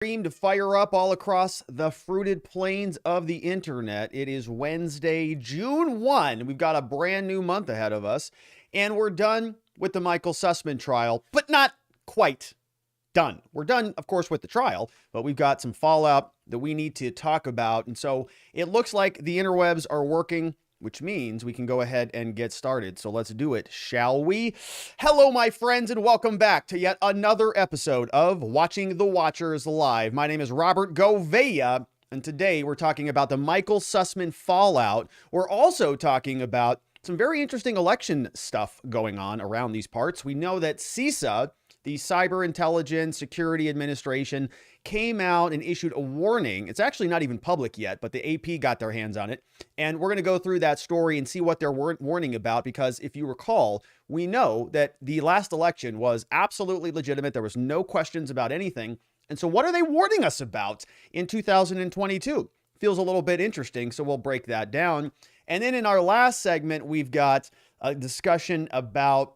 To fire up all across the fruited plains of the internet. It is Wednesday, June 1. We've got a brand new month ahead of us, and we're done with the Michael Sussmann trial, but not quite done. We're done, of course, with the trial, but we've got some fallout that we need to talk about. And so it looks like the interwebs are working, which means we can go ahead and get started. So let's do it, shall we? Hello, my friends, and welcome back to yet another episode of Watching the Watchers Live. My name is Robert Gouveia, and today we're talking about the Michael Sussmann fallout. We're also talking about some very interesting election stuff going on around these parts. We know that CISA, the Cyber Intelligence Security Administration, came out and issued a warning. It's actually not even public yet, but the AP got their hands on it. And we're going to go through that story and see what they're warning about, because if you recall, we know that the last election was absolutely legitimate. There was no questions about anything. And so what are they warning us about in 2022? Feels a little bit interesting, so we'll break that down. And then in our last segment, we've got a discussion about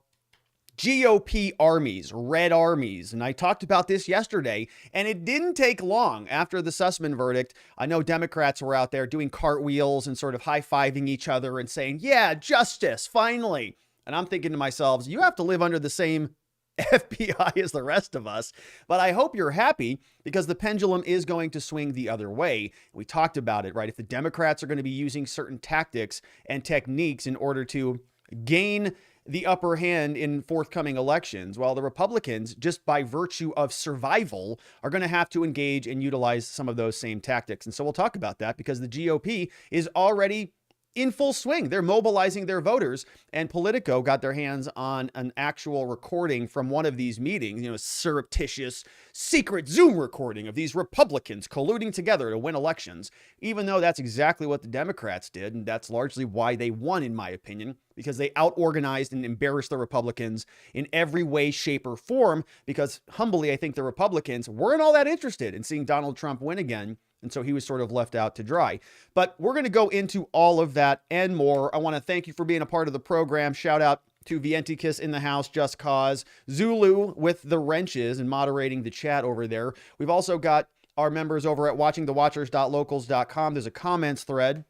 GOP armies, red armies. And I talked about this yesterday, and it didn't take long after the Sussmann verdict. I know Democrats were out there doing cartwheels and sort of high-fiving each other and saying, yeah, justice, finally. And I'm thinking to myself, you have to live under the same FBI as the rest of us. But I hope you're happy, because the pendulum is going to swing the other way. We talked about it, right? If the Democrats are going to be using certain tactics and techniques in order to gain the upper hand in forthcoming elections, while the Republicans, just by virtue of survival, are going to have to engage and utilize some of those same tactics. And so we'll talk about that, because the GOP is already in full swing. They're mobilizing their voters, and Politico got their hands on an actual recording from one of these meetings, surreptitious, secret Zoom recording of these Republicans colluding together to win elections, even though that's exactly what the Democrats did. And that's largely why they won, in my opinion, because they out-organized and embarrassed the Republicans in every way, shape, or form, because humbly, I think the Republicans weren't all that interested in seeing Donald Trump win again. And so he was sort of left out to dry. But we're going to go into all of that and more. I want to thank you for being a part of the program. Shout out to Vientikis in the house, Just Cause, Zulu with the wrenches and moderating the chat over there. We've also got our members over at watchingthewatchers.locals.com. There's a comments thread.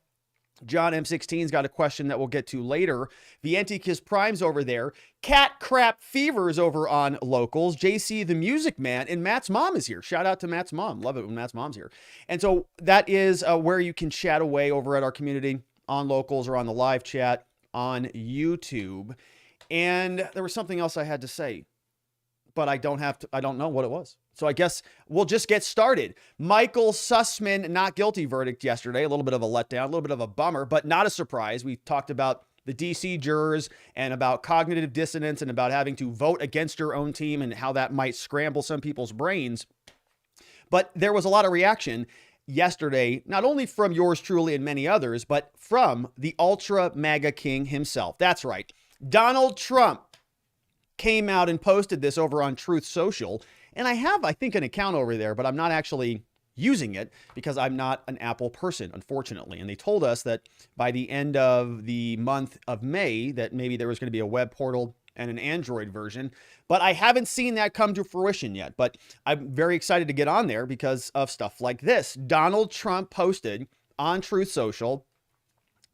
John M16's got a question that we'll get to later. Vientikis Prime's over there. Cat Crap Fever's over on Locals. JC the Music Man, and Matt's mom is here. Shout out to Matt's mom. Love it when Matt's mom's here. And so that is where you can chat away over at our community on Locals or on the live chat on YouTube. And there was something else I had to say, but I don't know what it was. So I guess we'll just get started. Michael Sussmann not guilty verdict yesterday. A little bit of a letdown, a little bit of a bummer, but not a surprise. We talked about the DC jurors and about cognitive dissonance and about having to vote against your own team and how that might scramble some people's brains. But there was a lot of reaction yesterday, not only from yours truly and many others, but from the ultra MAGA king himself. That's right. Donald Trump came out and posted this over on Truth Social. And I have, I think, an account over there, but I'm not actually using it because I'm not an Apple person, unfortunately. And they told us that by the end of the month of May, that maybe there was going to be a web portal and an Android version. But I haven't seen that come to fruition yet. But I'm very excited to get on there because of stuff like this. Donald Trump posted on Truth Social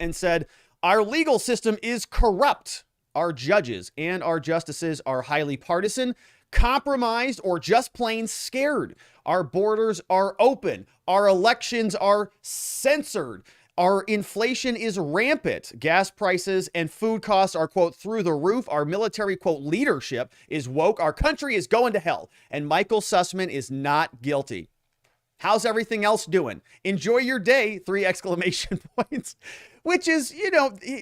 and said, "Our legal system is corrupt. Our judges and our justices are highly partisan, compromised, or just plain scared. Our borders are open. Our elections are censored. Our inflation is rampant. Gas prices and food costs are, quote, through the roof. Our military, quote, leadership is woke. Our country is going to hell. And Michael Sussmann is not guilty. How's everything else doing? Enjoy your day, 3 exclamation points." Which is,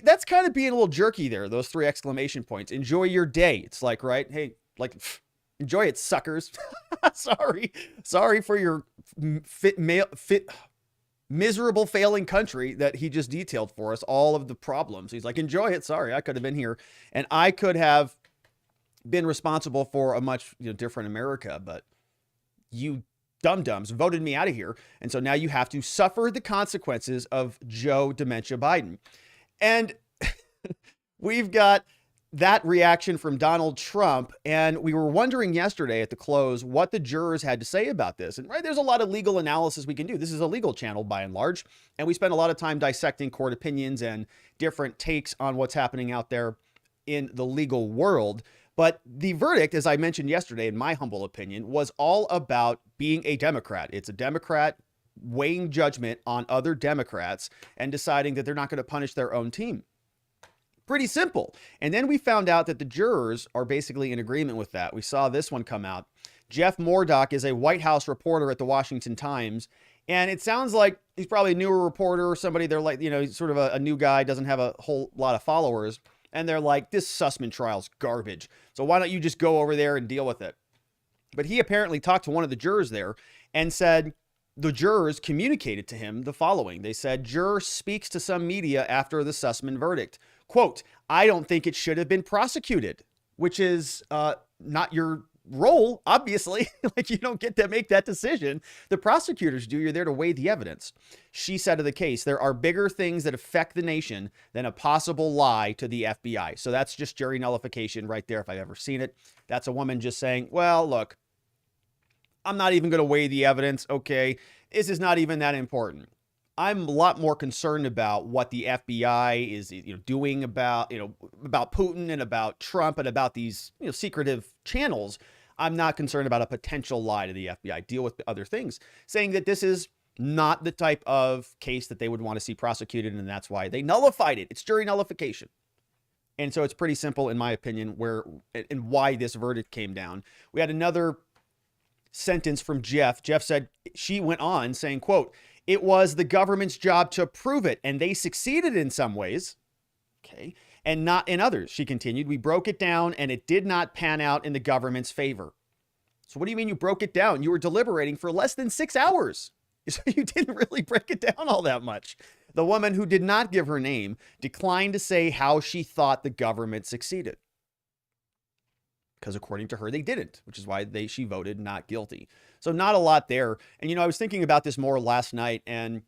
that's kind of being a little jerky there, those 3 exclamation points. Enjoy your day. It's like, right? Hey, like, enjoy it, suckers. Sorry for your miserable failing country that he just detailed for us, all of the problems. He's like, enjoy it. Sorry, I could have been here and I could have been responsible for a much different America, but you dum-dums voted me out of here. And so now you have to suffer the consequences of Joe Dementia Biden. And we've got that reaction from Donald Trump. And we were wondering yesterday at the close what the jurors had to say about this. And right, there's a lot of legal analysis we can do. This is a legal channel by and large. And we spend a lot of time dissecting court opinions and different takes on what's happening out there in the legal world. But the verdict, as I mentioned yesterday, in my humble opinion, was all about being a Democrat. It's a Democrat weighing judgment on other Democrats and deciding that they're not going to punish their own team. Pretty simple. And then we found out that the jurors are basically in agreement with that. We saw this one come out. Jeff Murdoch is a White House reporter at the Washington Times. And it sounds like he's probably a newer reporter or somebody. They're like, he's sort of a new guy, doesn't have a whole lot of followers. And they're like, this Sussmann trial's garbage. So why don't you just go over there and deal with it? But he apparently talked to one of the jurors there and said the jurors communicated to him the following. They said, juror speaks to some media after the Sussmann verdict. Quote, I don't think it should have been prosecuted, which is not your role, obviously. Like, you don't get to make that decision. The prosecutors do. You're there to weigh the evidence. She said of the case, there are bigger things that affect the nation than a possible lie to the FBI. So that's just jury nullification right there if I've ever seen it. That's a woman just saying, well, look, I'm not even going to weigh the evidence. Okay, this is not even that important. I'm a lot more concerned about what the FBI is doing about Putin and about Trump and about these secretive channels. I'm not concerned about a potential lie to the FBI. Deal with other things, saying that this is not the type of case that they would want to see prosecuted, and that's why they nullified it. It's jury nullification. And so it's pretty simple, in my opinion, where and why this verdict came down. We had another sentence from Jeff. Jeff said, she went on saying, quote, it was the government's job to prove it, and they succeeded in some ways, okay, and not in others. She continued, we broke it down, and it did not pan out in the government's favor. So what do you mean you broke it down? You were deliberating for less than 6 hours. So you didn't really break it down all that much. The woman, who did not give her name, declined to say how she thought the government succeeded. Because according to her, they didn't, which is why she voted not guilty. So not a lot there. And, I was thinking about this more last night, and,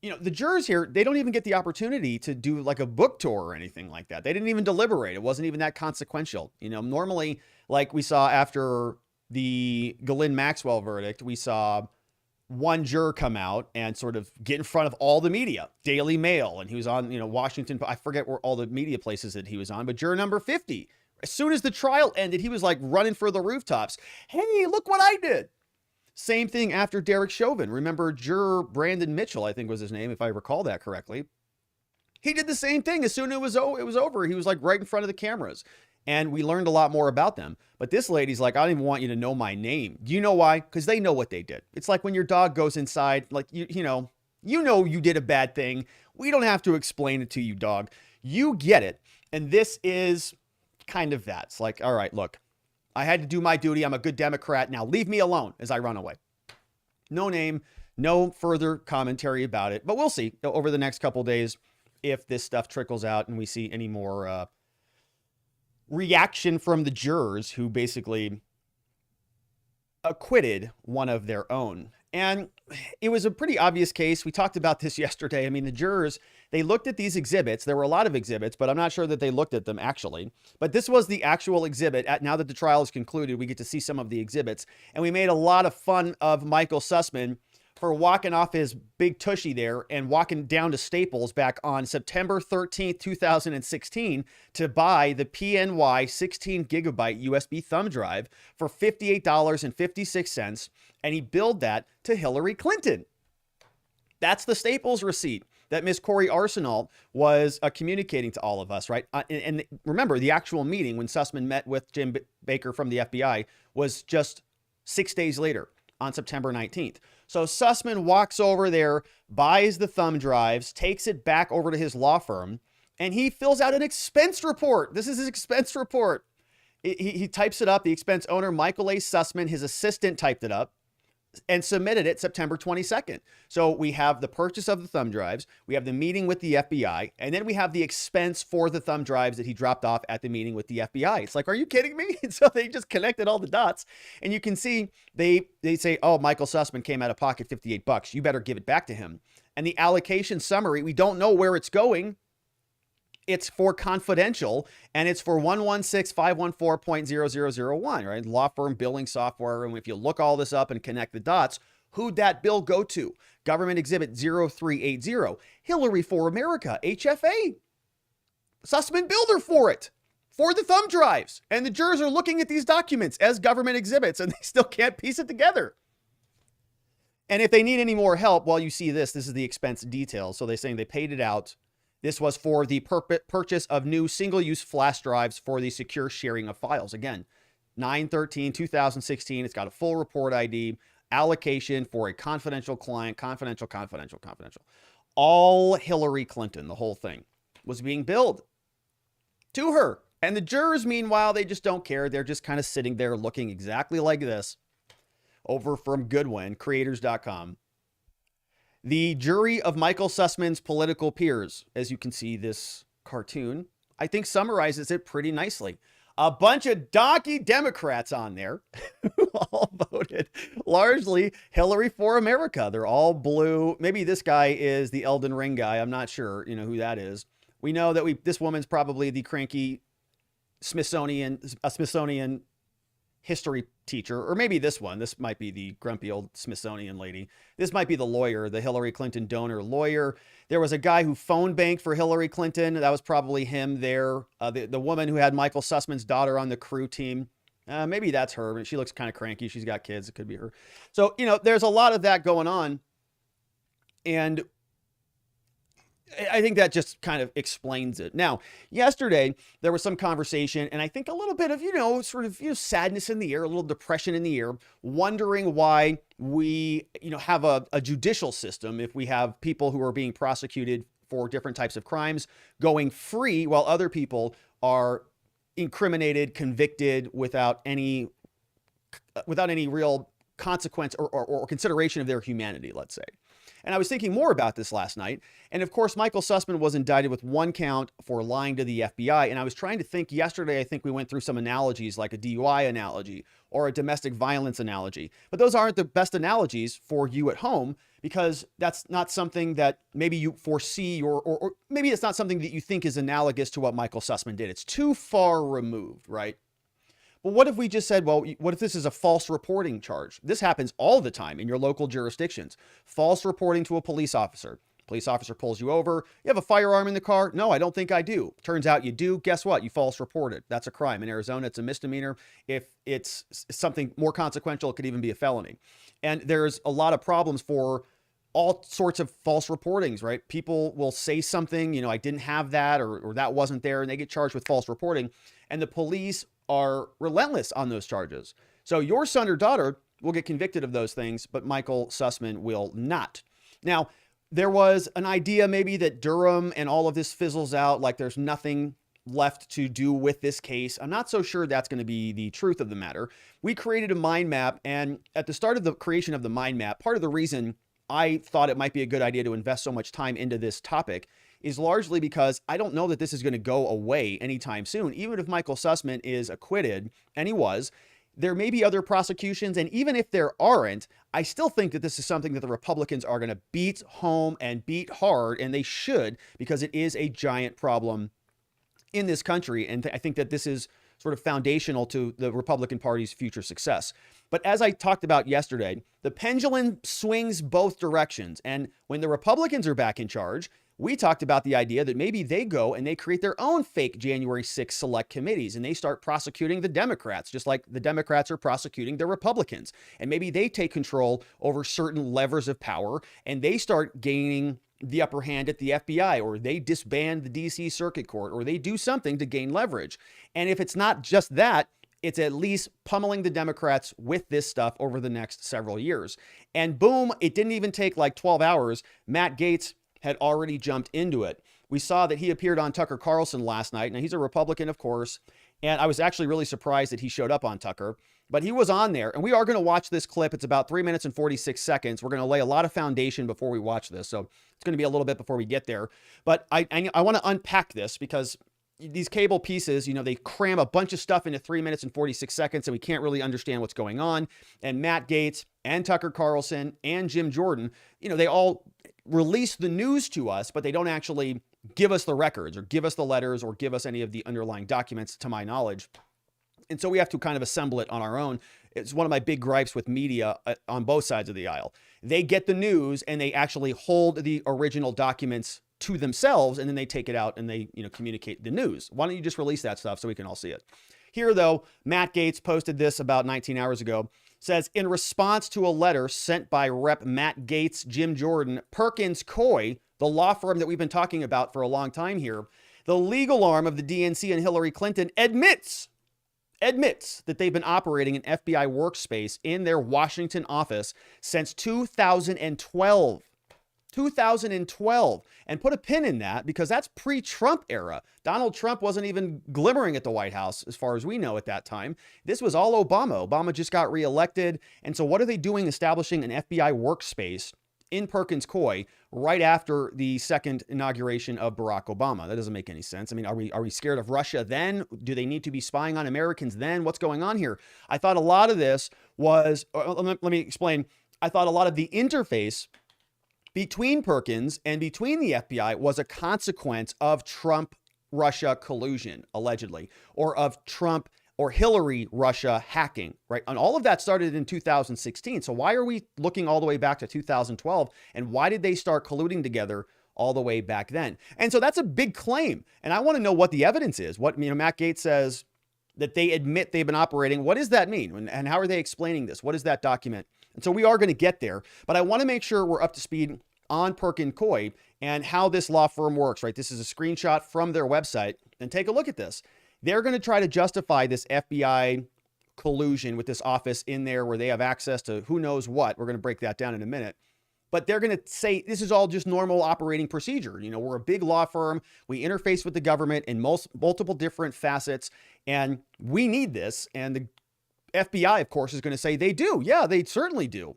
the jurors here, they don't even get the opportunity to do like a book tour or anything like that. They didn't even deliberate. It wasn't even that consequential. Normally, like we saw after the Ghislaine Maxwell verdict, we saw one juror come out and sort of get in front of all the media, Daily Mail, and he was on, Washington. I forget where all the media places that he was on, but juror number 50. As soon as the trial ended, he was like running for the rooftops. Hey, look what I did. Same thing after Derek Chauvin. Remember juror Brandon Mitchell, I think was his name, if I recall that correctly. He did the same thing. As soon as it was over, he was like right in front of the cameras. And we learned a lot more about them. But this lady's like, I don't even want you to know my name. Do you know why? Because they know what they did. It's like when your dog goes inside, like, you did a bad thing. We don't have to explain it to you, dog. You get it. And this is kind of that. It's like, all right, look, I had to do my duty. I'm a good Democrat. Now leave me alone as I run away. No name, no further commentary about it, but we'll see over the next couple of days if this stuff trickles out and we see any more reaction from the jurors who basically acquitted one of their own. And it was a pretty obvious case. We talked about this yesterday. I mean, the jurors, they looked at these exhibits. There were a lot of exhibits, but I'm not sure that they looked at them actually. But this was the actual exhibit. Now that the trial is concluded, we get to see some of the exhibits. And we made a lot of fun of Michael Sussmann for walking off his big tushy there and walking down to Staples back on September 13th, 2016 to buy the PNY 16 gigabyte USB thumb drive for $58.56. And he billed that to Hillary Clinton. That's the Staples receipt that Miss Corey Arsenal was communicating to all of us, right? And remember, the actual meeting when Sussmann met with Jim Baker from the FBI was just 6 days later on September 19th. So Sussmann walks over there, buys the thumb drives, takes it back over to his law firm, and he fills out an expense report. This is his expense report. He types it up. The expense owner, Michael A. Sussmann, his assistant, typed it up and submitted it September 22nd. So we have the purchase of the thumb drives, we have the meeting with the FBI, and then we have the expense for the thumb drives that he dropped off at the meeting with the FBI. It's like, are you kidding me? And so they just connected all the dots, and you can see they say, oh, Michael Sussmann came out of pocket $58. You better give it back to him. And the allocation summary, we don't know where it's going. It's for confidential, and it's for 116.514.0001, right? Law firm billing software. And if you look all this up and connect the dots, who'd that bill go to? Government Exhibit 0380, Hillary for America, HFA. Sussmann billed her for it, for the thumb drives. And the jurors are looking at these documents as government exhibits, and they still can't piece it together. And if they need any more help, well, you see this is the expense details. So they're saying they paid it out. This was for the purchase of new single-use flash drives for the secure sharing of files. Again, 9/13/2016. It's got a full report ID, allocation for a confidential client, confidential. All Hillary Clinton, the whole thing, was being billed to her. And the jurors, meanwhile, they just don't care. They're just kind of sitting there looking exactly like this. Over from Goodwin, creators.com. The jury of Michael Sussmann's political peers, as you can see this cartoon, I think summarizes it pretty nicely. A bunch of donkey Democrats on there who all voted largely Hillary for America. They're all blue. Maybe this guy is the Elden Ring guy. I'm not sure, who that is. We know that this woman's probably the cranky Smithsonian history teacher, or maybe this might be the grumpy old Smithsonian lady. This might be the lawyer, the Hillary Clinton donor lawyer. There was a guy who phone banked for Hillary Clinton. That was probably him there. The woman who had Michael Sussmann's daughter on the crew team. Maybe that's her. She looks kind of cranky. She's got kids. It could be her. So, there's a lot of that going on. And I think that just kind of explains it. Now, yesterday, there was some conversation, and I think a little bit of, sadness in the air, a little depression in the air, wondering why we, have a judicial system if we have people who are being prosecuted for different types of crimes going free while other people are incriminated, convicted without any real consequence or consideration of their humanity, let's say. And I was thinking more about this last night. And of course, Michael Sussmann was indicted with one count for lying to the FBI. And I was trying to think yesterday, I think we went through some analogies like a DUI analogy or a domestic violence analogy. But those aren't the best analogies for you at home, because that's not something that maybe you foresee or maybe it's not something that you think is analogous to what Michael Sussmann did. It's too far removed, right? Well, what if we just said, well, what if this is a false reporting charge? This happens all the time in your local jurisdictions. False reporting to a police officer. Police officer pulls you over. You have a firearm in the car? No, I don't think I do. Turns out you do. Guess what? You false reported. That's a crime. In Arizona, it's a misdemeanor. If it's something more consequential, it could even be a felony. And there's a lot of problems for all sorts of false reportings, right? People will say something, I didn't have that or that wasn't there, and they get charged with false reporting. And the police are relentless on those charges. So your son or daughter will get convicted of those things, but Michael Sussmann will not. Now, there was an idea maybe that Durham and all of this fizzles out, like there's nothing left to do with this case. I'm not so sure that's going to be the truth of the matter. We created a mind map, and at the start of the creation of the mind map, part of the reason I thought it might be a good idea to invest so much time into this topic is largely because I don't know that this is going to go away anytime soon. Even if Michael Sussmann is acquitted, and he was, there may be other prosecutions. And even if there aren't, I still think that this is something that the Republicans are going to beat home and beat hard, and they should, because it is a giant problem in this country. And I think that this is sort of foundational to the Republican Party's future success. But as I talked about yesterday, the pendulum swings both directions. And when the Republicans are back in charge, we talked about the idea that maybe they go and they create their own fake January 6th select committees, and they start prosecuting the Democrats, just like the Democrats are prosecuting the Republicans. And maybe they take control over certain levers of power, and they start gaining the upper hand at the FBI, or they disband the DC Circuit Court, or they do something to gain leverage. And if it's not just that, it's at least pummeling the Democrats with this stuff over the next several years. And boom, it didn't even take like 12 hours. Matt Gaetz had already jumped into it. We saw that he appeared on Tucker Carlson last night. Now, he's a Republican, of course, and I was actually really surprised that he showed up on Tucker, but he was on there, and we are going to watch this clip. It's about 3 minutes and 46 seconds. We're going to lay a lot of foundation before we watch this, so it's going to be a little bit before we get there. But I want to unpack this, because these cable pieces, they cram a bunch of stuff into 3 minutes and 46 seconds, and we can't really understand what's going on. And Matt Gaetz and Tucker Carlson and Jim Jordan, they all release the news to us, but they don't actually give us the records or give us the letters or give us any of the underlying documents, to my knowledge. And so we have to kind of assemble it on our own. It's one of my big gripes with media on both sides of the aisle. They get the news and they actually hold the original documents to themselves, and then they take it out and they, communicate the news. Why don't you just release that stuff so we can all see it? Here, though, Matt Gaetz posted this about 19 hours ago. Says, in response to a letter sent by Rep. Matt Gaetz, Jim Jordan, Perkins Coie, the law firm that we've been talking about for a long time here, the legal arm of the DNC and Hillary Clinton admits that they've been operating an FBI workspace in their Washington office since 2012. 2012. And put a pin in that because that's pre-Trump era. Donald Trump wasn't even glimmering at the White House as far as we know at that time. This was all Obama. Obama just got reelected. And so what are they doing establishing an FBI workspace in Perkins Coie right after the second inauguration of Barack Obama? That doesn't make any sense. I mean, are we scared of Russia then? Do they need to be spying on Americans then? What's going on here? I thought a lot of this was, let me explain. I thought a lot of the interface between Perkins and between the FBI was a consequence of Trump-Russia collusion, allegedly, or of Trump or Hillary-Russia hacking, right? And all of that started in 2016. So why are we looking all the way back to 2012? And why did they start colluding together all the way back then? And so that's a big claim. And I want to know what the evidence is. What, Matt Gaetz says that they admit they've been operating. What does that mean? And how are they explaining this? What does that document? And so we are going to get there, but I want to make sure we're up to speed on Perkins Coie and how this law firm works, right? This is a screenshot from their website, and take a look at this. They're going to try to justify this FBI collusion with this office in there where they have access to who knows what. We're going to break that down in a minute. But they're going to say this is all just normal operating procedure. We're a big law firm. We interface with the government in multiple different facets, and we need this. And the FBI, of course, is going to say they do. Yeah, they certainly do.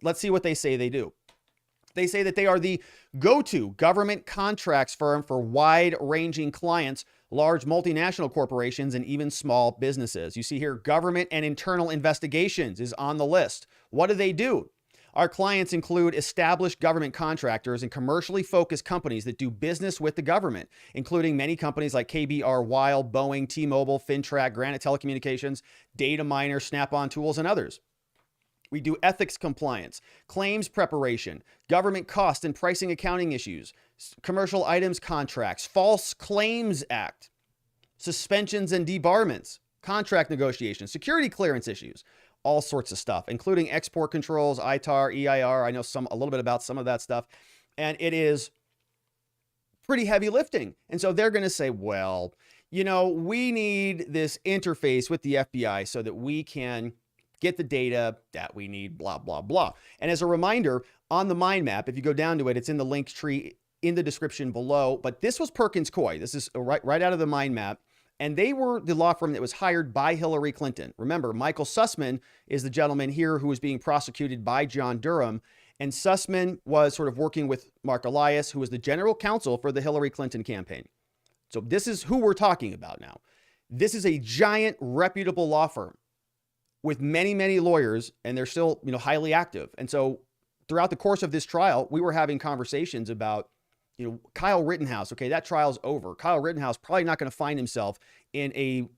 Let's see what they say they do. They say that they are the go-to government contracts firm for wide-ranging clients, large multinational corporations, and even small businesses. You see here, government and internal investigations is on the list. What do they do? Our clients include established government contractors and commercially focused companies that do business with the government, including many companies like KBR, Weil, Boeing, T-Mobile, Fintrack, Granite Telecommunications, Data Miner, Snap-on Tools, and others. We do ethics compliance, claims preparation, government cost and pricing accounting issues, commercial items contracts, false claims act, suspensions and debarments, contract negotiations, security clearance issues, all sorts of stuff, including export controls, ITAR, EIR. I know a little bit about some of that stuff. And it is pretty heavy lifting. And so they're going to say, well, we need this interface with the FBI so that we can get the data that we need, blah, blah, blah. And as a reminder, on the mind map, if you go down to it, it's in the link tree in the description below. But this was Perkins Coie. This is right out of the mind map. And they were the law firm that was hired by Hillary Clinton. Remember, Michael Sussmann is the gentleman here who was being prosecuted by John Durham. And Sussmann was sort of working with Mark Elias, who was the general counsel for the Hillary Clinton campaign. So this is who we're talking about now. This is a giant, reputable law firm with many, many lawyers, and they're still, highly active. And so throughout the course of this trial, we were having conversations about, Kyle Rittenhouse. Okay, that trial's over. Kyle Rittenhouse probably not going to find himself in a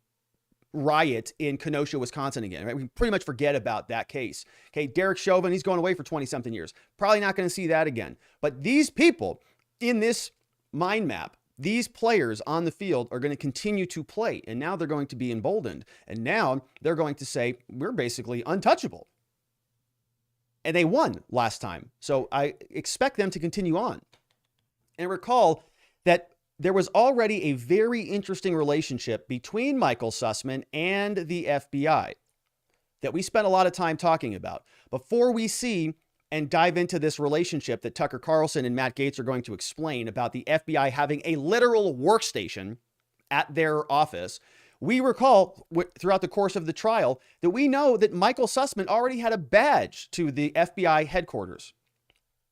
riot in Kenosha, Wisconsin again. Right? We can pretty much forget about that case. Okay, Derek Chauvin, he's going away for 20-something years. Probably not going to see that again. But these people in this mind map, these players on the field are going to continue to play, and now they're going to be emboldened. And now they're going to say, we're basically untouchable. And they won last time. So I expect them to continue on. And recall that there was already a very interesting relationship between Michael Sussmann and the FBI that we spent a lot of time talking about. Before we see and dive into this relationship that Tucker Carlson and Matt Gaetz are going to explain about the FBI having a literal workstation at their office, we recall throughout the course of the trial that we know that Michael Sussmann already had a badge to the FBI headquarters.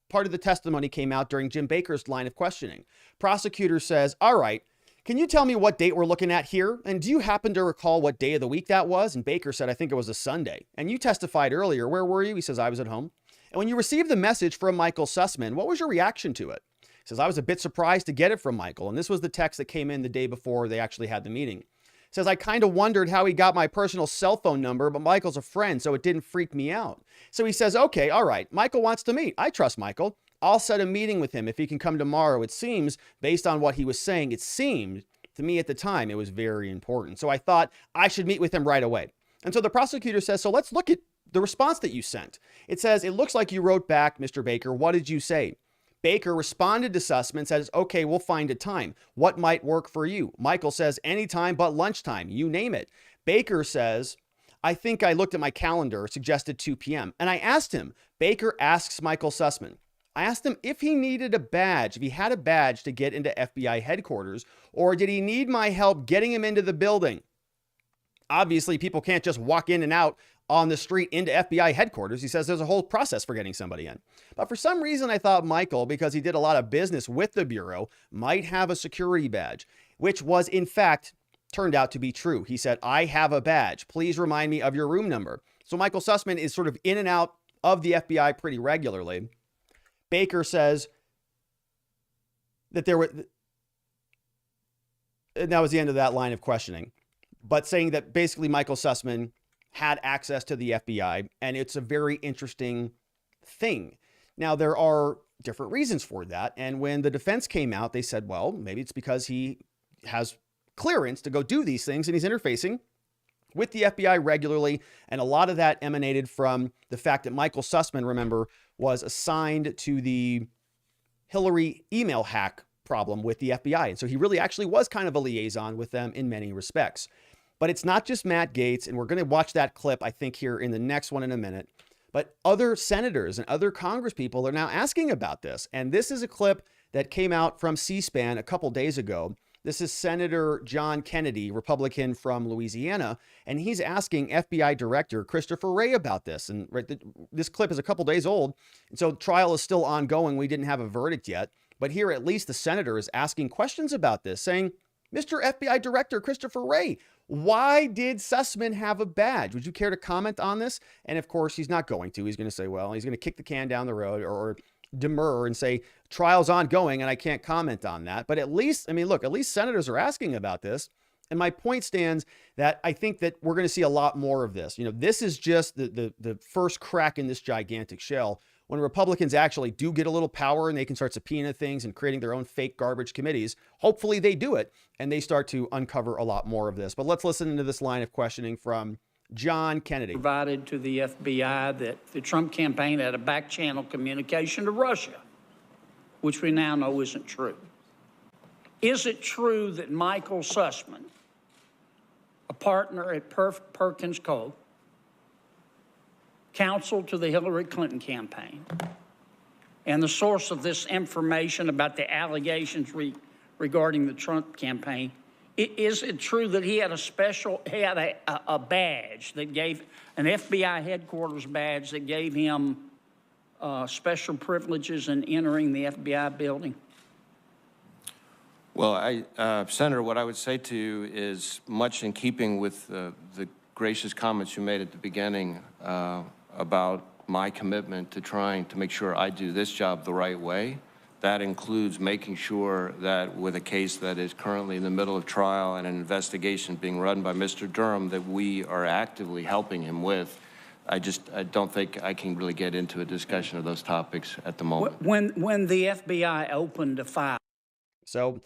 Part of the testimony came out during Jim Baker's line of questioning. Prosecutor says, all right, can you tell me what date we're looking at here? And do you happen to recall what day of the week that was? And Baker said, I think it was a Sunday. And you testified earlier. Where were you? He says, I was at home. And when you received the message from Michael Sussmann, what was your reaction to it? He says, I was a bit surprised to get it from Michael. And this was the text that came in the day before they actually had the meeting. He says, I kind of wondered how he got my personal cell phone number, but Michael's a friend, so it didn't freak me out. So he says, okay, all right, Michael wants to meet. I trust Michael. I'll set a meeting with him if he can come tomorrow. It seems, based on what he was saying, it seemed to me at the time it was very important. So I thought I should meet with him right away. And so the prosecutor says, so let's look at the response that you sent. It says, it looks like you wrote back, Mr. Baker. What did you say? Baker responded to Sussmann, says, okay, we'll find a time. What might work for you? Michael says, anytime but lunchtime. You name it. Baker says, I think I looked at my calendar, suggested 2 p.m. And I asked him, Baker asks Michael Sussmann, I asked him if he needed a badge, if he had a badge to get into FBI headquarters, or did he need my help getting him into the building? Obviously, people can't just walk in and out on the street into FBI headquarters. He says there's a whole process for getting somebody in. But for some reason, I thought Michael, because he did a lot of business with the Bureau, might have a security badge, which was, in fact, turned out to be true. He said, I have a badge. Please remind me of your room number. So Michael Sussmann is sort of in and out of the FBI pretty regularly. Baker says that and that was the end of that line of questioning, but saying that basically Michael Sussmann had access to the FBI, and it's a very interesting thing. Now, there are different reasons for that, and when the defense came out, they said, well, maybe it's because he has clearance to go do these things, and he's interfacing with the FBI regularly, and a lot of that emanated from the fact that Michael Sussmann, remember, was assigned to the Hillary email hack problem with the FBI. And so he really actually was kind of a liaison with them in many respects. But it's not just Matt Gaetz, and we're going to watch that clip, I think, here in the next one in a minute. But other senators and other congresspeople are now asking about this. And this is a clip that came out from C-SPAN a couple days ago. This is Senator John Kennedy, Republican from Louisiana, and he's asking FBI Director Christopher Wray about this. And this clip is a couple days old, and so trial is still ongoing. We didn't have a verdict yet, but here at least the senator is asking questions about this, saying, Mr. FBI Director Christopher Wray, why did Sussmann have a badge? Would you care to comment on this? And of course, he's not going to. He's going to say, well, he's going to kick the can down the road or demur and say trial's ongoing and I can't comment on that. But at least, I mean, look, at least senators are asking about this. And my point stands that I think that we're going to see a lot more of this. You know, this is just the first crack in this gigantic shell. When Republicans actually do get a little power and they can start subpoenaing things and creating their own fake garbage committees, hopefully they do it and they start to uncover a lot more of this. But let's listen to this line of questioning from John Kennedy. Provided to the FBI that the Trump campaign had a back channel communication to Russia, which we now know isn't true. Is it true that Michael Sussmann, a partner at Perkins Coie, counsel to the Hillary Clinton campaign, and the source of this information about the allegations regarding the Trump campaign, is it true that he had a badge that gave an FBI headquarters badge that gave him special privileges in entering the FBI building? Well, Senator, what I would say to you is much in keeping with the gracious comments you made at the beginning about my commitment to trying to make sure I do this job the right way. That includes making sure that with a case that is currently in the middle of trial and an investigation being run by Mr. Durham that we are actively helping him with. I don't think I can really get into a discussion of those topics at the moment. When the FBI opened a file. So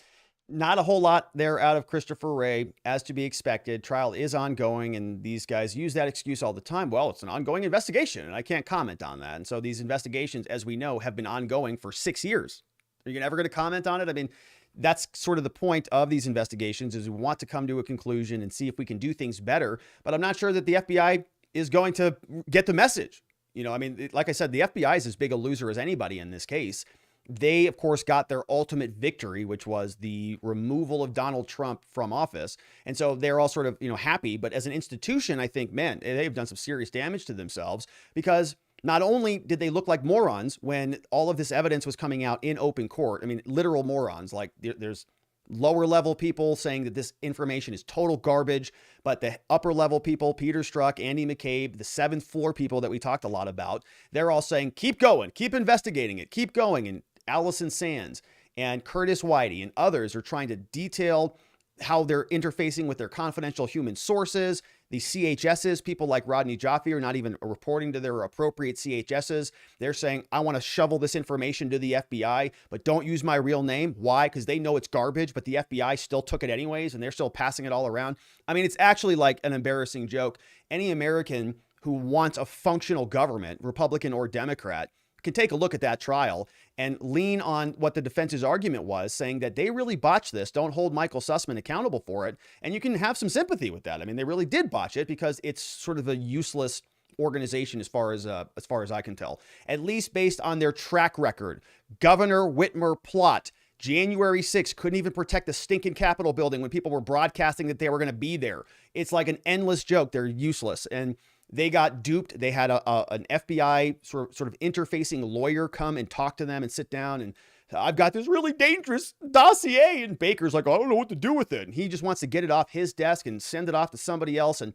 not a whole lot there out of Christopher Wray, as to be expected. Trial is ongoing, and these guys use that excuse all the time. Well, it's an ongoing investigation, and I can't comment on that. And so these investigations, as we know, have been ongoing for 6 years. Are you ever going to comment on it? I mean, that's sort of the point of these investigations, is we want to come to a conclusion and see if we can do things better. But I'm not sure that the FBI is going to get the message. You know, I mean, like I said, the FBI is as big a loser as anybody in this case. They, of course, got their ultimate victory, which was the removal of Donald Trump from office. And so they're all sort of, happy. But as an institution, I think, man, they've done some serious damage to themselves, because not only did they look like morons when all of this evidence was coming out in open court, I mean, literal morons, like there's lower level people saying that this information is total garbage, but the upper level people, Peter Strzok, Andy McCabe, the 7th floor people that we talked a lot about, they're all saying, keep going, keep investigating it, keep going. And Allison Sands, and Curtis Whitey and others are trying to detail how they're interfacing with their confidential human sources. The CHSs, people like Rodney Jaffe, are not even reporting to their appropriate CHSs. They're saying, I want to shovel this information to the FBI, but don't use my real name. Why? Because they know it's garbage, but the FBI still took it anyways, and they're still passing it all around. I mean, it's actually like an embarrassing joke. Any American who wants a functional government, Republican or Democrat, can take a look at that trial and lean on what the defense's argument was, saying that they really botched this. Don't hold Michael Sussmann accountable for it. And you can have some sympathy with that. I mean, they really did botch it because it's sort of a useless organization as far as I can tell, at least based on their track record. Governor Whitmer plot. January 6th couldn't even protect the stinking Capitol building when people were broadcasting that they were going to be there. It's like an endless joke. They're useless. And they got duped. They had an FBI sort of interfacing lawyer come and talk to them and sit down. And I've got this really dangerous dossier. And Baker's like, I don't know what to do with it. And he just wants to get it off his desk and send it off to somebody else. And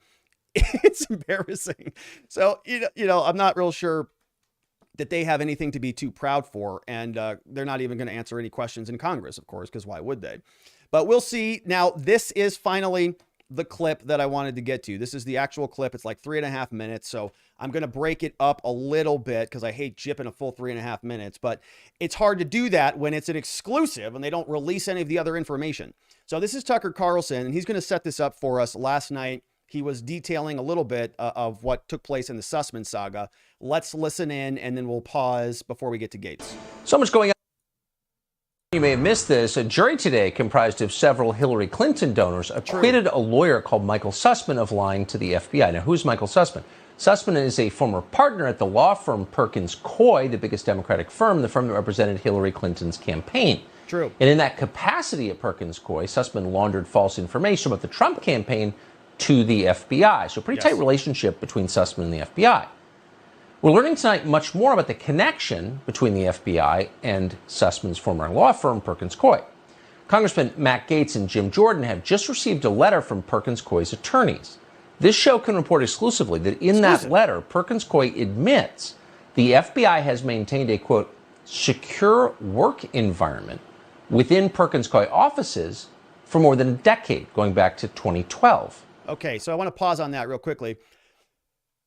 it's embarrassing. So, you know, I'm not real sure that they have anything to be too proud for. And they're not even going to answer any questions in Congress, of course, because why would they? But we'll see. Now, this is finally the clip that I wanted to get to. This is the actual clip. It's like 3.5 minutes. So I'm going to break it up a little bit because I hate jipping a full 3.5 minutes, but it's hard to do that when it's an exclusive and they don't release any of the other information. So this is Tucker Carlson, and he's going to set this up for us. Last night, he was detailing a little bit of what took place in the Sussmann saga. Let's listen in, and then we'll pause before we get to Gates. So much going on. You may have missed this. A jury today comprised of several Hillary Clinton donors acquitted a lawyer called Michael Sussmann of lying to the FBI. Now, who's Michael Sussmann? Sussmann is a former partner at the law firm Perkins Coie, the biggest Democratic firm, the firm that represented Hillary Clinton's campaign. True. And in that capacity at Perkins Coie, Sussmann laundered false information about the Trump campaign to the FBI. So a pretty tight relationship between Sussmann and the FBI. We're learning tonight much more about the connection between the FBI and Sussmann's former law firm, Perkins Coie. Congressman Matt Gaetz and Jim Jordan have just received a letter from Perkins Coie's attorneys. This show can report exclusively that in that letter, Perkins Coie admits the FBI has maintained a, quote, secure work environment within Perkins Coie offices for more than a decade, going back to 2012. Okay, so I want to pause on that real quickly.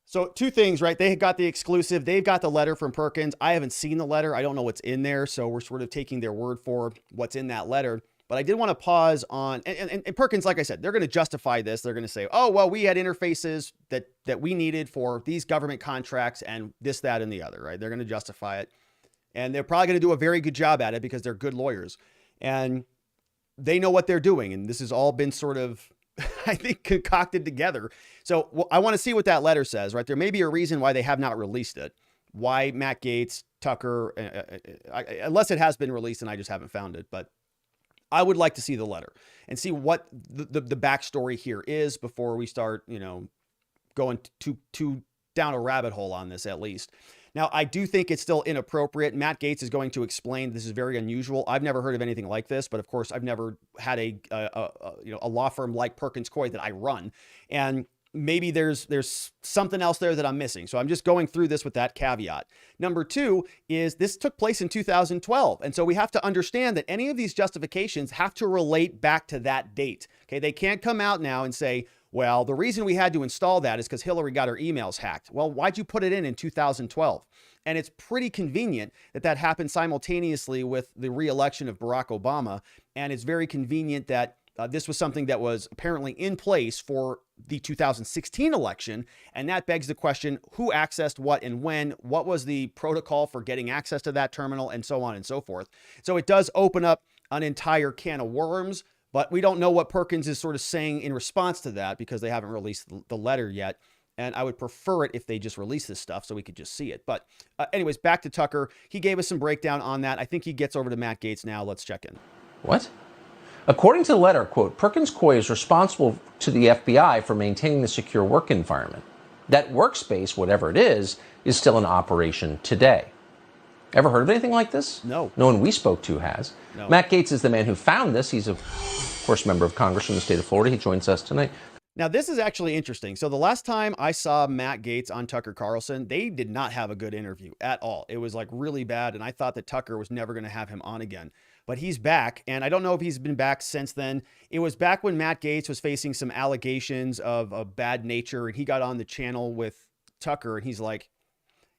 So two things, right? They got the exclusive. They've got the letter from Perkins. I haven't seen the letter. I don't know what's in there. So we're sort of taking their word for what's in that letter. But I did want to pause on, and Perkins, like I said, they're going to justify this. They're going to say, oh, well, we had interfaces that we needed for these government contracts and this, that, and the other, right? They're going to justify it. And they're probably going to do a very good job at it because they're good lawyers. And they know what they're doing. And this has all been sort of, I think, concocted together. So I want to see what that letter says, right? There may be a reason why they have not released it. Why Matt Gaetz, Tucker, unless it has been released and I just haven't found it. But I would like to see the letter and see what the backstory here is before we start, you know, going too down a rabbit hole on this, at least. Now, I do think it's still inappropriate. Matt Gaetz is going to explain this is very unusual. I've never heard of anything like this, but of course, I've never had a law firm like Perkins Coie that I run, and maybe there's something else there that I'm missing. So I'm just going through this with that caveat. Number two is this took place in 2012, and so we have to understand that any of these justifications have to relate back to that date. Okay, they can't come out now and say, well, the reason we had to install that is because Hillary got her emails hacked. Well, why'd you put it in 2012? And it's pretty convenient that that happened simultaneously with the re-election of Barack Obama. And it's very convenient that this was something that was apparently in place for the 2016 election. And that begs the question, who accessed what and when? What was the protocol for getting access to that terminal, and so on and so forth? So it does open up an entire can of worms. But we don't know what Perkins is sort of saying in response to that because they haven't released the letter yet. And I would prefer it if they just release this stuff so we could just see it. But anyways, back to Tucker. He gave us some breakdown on that. I think he gets over to Matt Gaetz now. Let's check in. What? According to the letter, quote, Perkins Coie is responsible to the FBI for maintaining the secure work environment. That workspace, whatever it is still in operation today. Ever heard of anything like this? No. No one we spoke to has. No. Matt Gaetz is the man who found this. He's, of course, member of Congress from the state of Florida. He joins us tonight. Now, this is actually interesting. So the last time I saw Matt Gaetz on Tucker Carlson, they did not have a good interview at all. It was like really bad. And I thought that Tucker was never going to have him on again, but he's back. And I don't know if he's been back since then. It was back when Matt Gaetz was facing some allegations of bad nature. And he got on the channel with Tucker and he's like,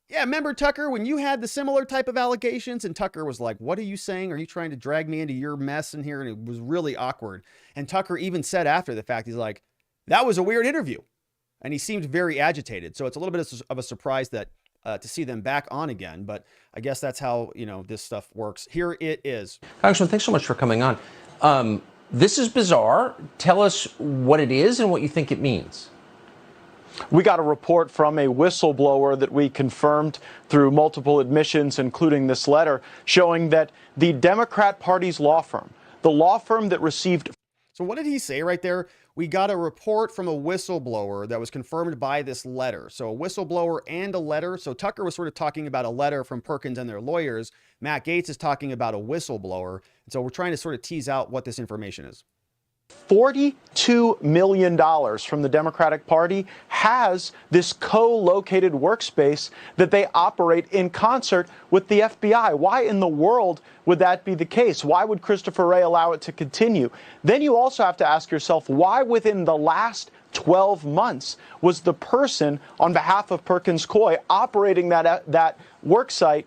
yeah, remember Tucker, when you had the similar type of allegations? And Tucker was like, what are you saying? Are you trying to drag me into your mess in here? And it was really awkward. And Tucker even said after the fact, he's like, that was a weird interview. And he seemed very agitated. So it's a little bit of a surprise that to see them back on again. But I guess that's how, this stuff works. Here it is. Congressman, thanks so much for coming on. This is bizarre. Tell us what it is and what you think it means. We got a report from a whistleblower that we confirmed through multiple admissions, including this letter, showing that the Democrat Party's law firm, the law firm that received... So what did he say right there? We got a report from a whistleblower that was confirmed by this letter. So a whistleblower and a letter. So Tucker was sort of talking about a letter from Perkins and their lawyers. Matt Gaetz is talking about a whistleblower. And so we're trying to sort of tease out what this information is. $42 million from the Democratic Party has this co-located workspace that they operate in concert with the FBI. Why in the world would that be the case? Why would Christopher Wray allow it to continue? Then you also have to ask yourself, why within the last 12 months was the person on behalf of Perkins Coie operating that work site,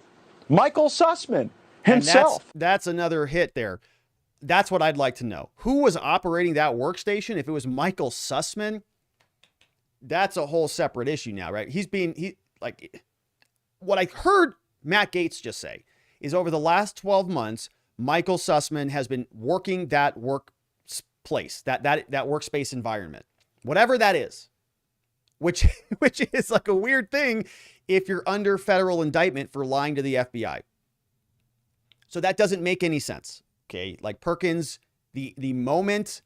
Michael Sussmann himself? And that's another hit there. That's what I'd like to know. Who was operating that workstation? If it was Michael Sussmann, that's a whole separate issue now, right? What I heard Matt Gaetz just say is over the last 12 months, Michael Sussmann has been working that workplace, that workspace environment, whatever that is, which is like a weird thing if you're under federal indictment for lying to the FBI. So that doesn't make any sense. Okay, like Perkins, the moment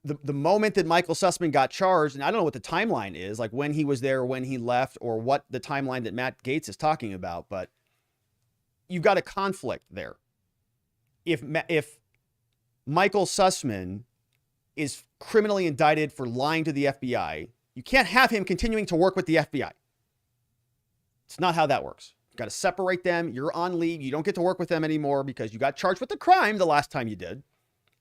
that Michael Sussmann got charged, and I don't know what the timeline is, like when he was there, when he left, or what the timeline that Matt Gaetz is talking about, but you've got a conflict there. If Michael Sussmann is criminally indicted for lying to the FBI, you can't have him continuing to work with the FBI. It's not how that works. Got to separate them. You're on leave. You don't get to work with them anymore because you got charged with the crime the last time you did.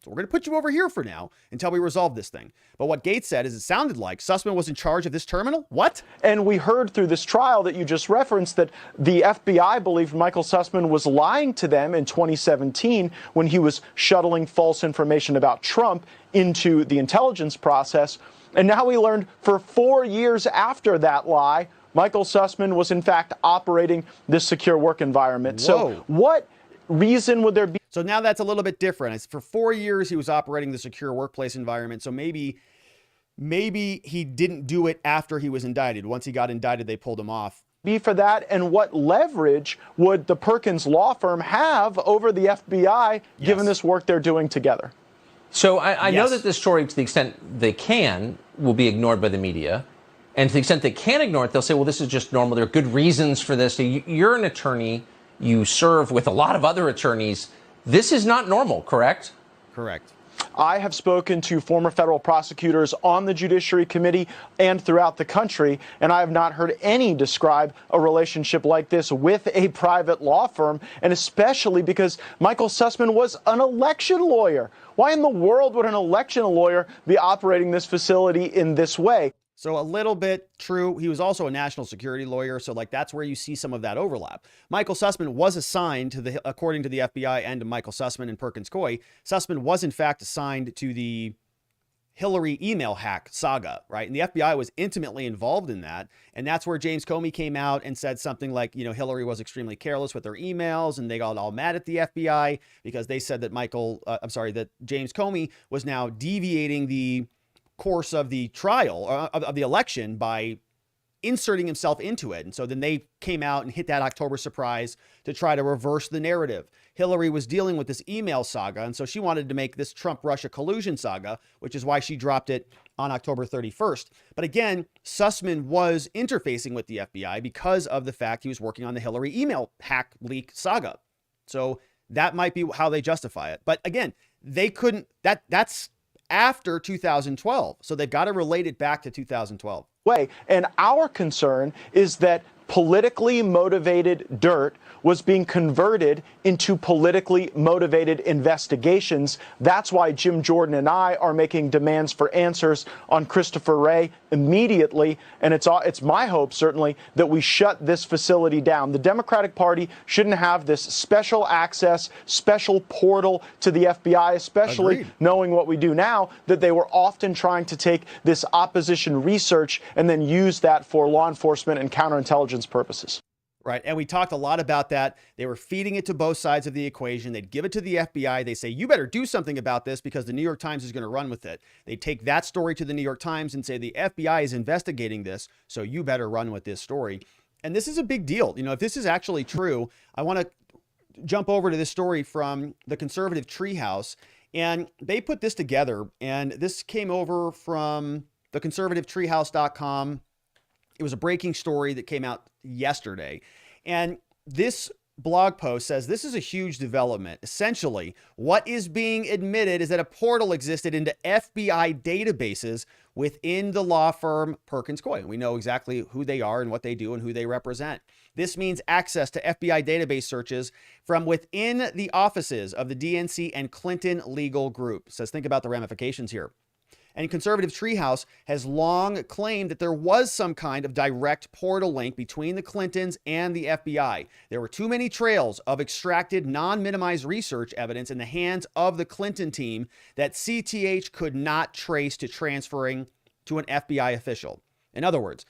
So we're going to put you over here for now until we resolve this thing. But what Gaetz said is it sounded like Sussmann was in charge of this terminal. What? And we heard through this trial that you just referenced that the FBI believed Michael Sussmann was lying to them in 2017 when he was shuttling false information about Trump into the intelligence process. And now we learned for 4 years after that lie, Michael Sussmann was, in fact, operating this secure work environment. Whoa. So what reason would there be? So now that's a little bit different. It's for 4 years he was operating the secure workplace environment. So maybe he didn't do it after he was indicted. Once he got indicted, they pulled him off. Be for that, and what leverage would the Perkins law firm have over the FBI given this work they're doing together? So I know that this story, to the extent they can, will be ignored by the media. And to the extent they can't ignore it, they'll say, well, this is just normal. There are good reasons for this. You're an attorney. You serve with a lot of other attorneys. This is not normal, correct? Correct. I have spoken to former federal prosecutors on the Judiciary Committee and throughout the country, and I have not heard any describe a relationship like this with a private law firm, and especially because Michael Sussmann was an election lawyer. Why in the world would an election lawyer be operating this facility in this way? So a little bit true. He was also a national security lawyer. So that's where you see some of that overlap. Michael Sussmann was assigned to according to the FBI and to Michael Sussmann and Perkins Coie, Sussmann was in fact assigned to the Hillary email hack saga, right? And the FBI was intimately involved in that. And that's where James Comey came out and said something like, Hillary was extremely careless with her emails, and they got all mad at the FBI because they said that that James Comey was now deviating the course of the trial of the election by inserting himself into it. And so then they came out and hit that October surprise to try to reverse the narrative. Hillary was dealing with this email saga, and so she wanted to make this Trump-Russia collusion saga, which is why she dropped it on October 31st. But again, Sussmann was interfacing with the FBI because of the fact he was working on the Hillary email hack leak saga. So that might be how they justify it. But again, they couldn't, that's after 2012. So they've got to relate it back to 2012. Way. And our concern is that politically motivated dirt was being converted into politically motivated investigations. That's why Jim Jordan and I are making demands for answers on Christopher Wray immediately. And it's my hope, certainly, that we shut this facility down. The Democratic Party shouldn't have this special access, special portal to the FBI, especially Agreed. knowing what we do now, that they were often trying to take this opposition research and then use that for law enforcement and counterintelligence purposes. Right. And we talked a lot about that. They were feeding it to both sides of the equation. They'd give it to the FBI. They say, you better do something about this because the New York Times is going to run with it. They take that story to the New York Times and say, the FBI is investigating this, so you better run with this story. And this is a big deal. You know, if this is actually true, I want to jump over to this story from the conservative treehouse. And they put this together. And this came over from theconservativetreehouse.com. It was a breaking story that came out yesterday. And this blog post says this is a huge development. Essentially, what is being admitted is that a portal existed into FBI databases within the law firm Perkins Coie. We know exactly who they are and what they do and who they represent. This means access to FBI database searches from within the offices of the DNC and Clinton legal group. It says, think about the ramifications here. And Conservative Treehouse has long claimed that there was some kind of direct portal link between the Clintons and the FBI. There were too many trails of extracted non-minimized research evidence in the hands of the Clinton team that CTH could not trace to transferring to an FBI official. In other words,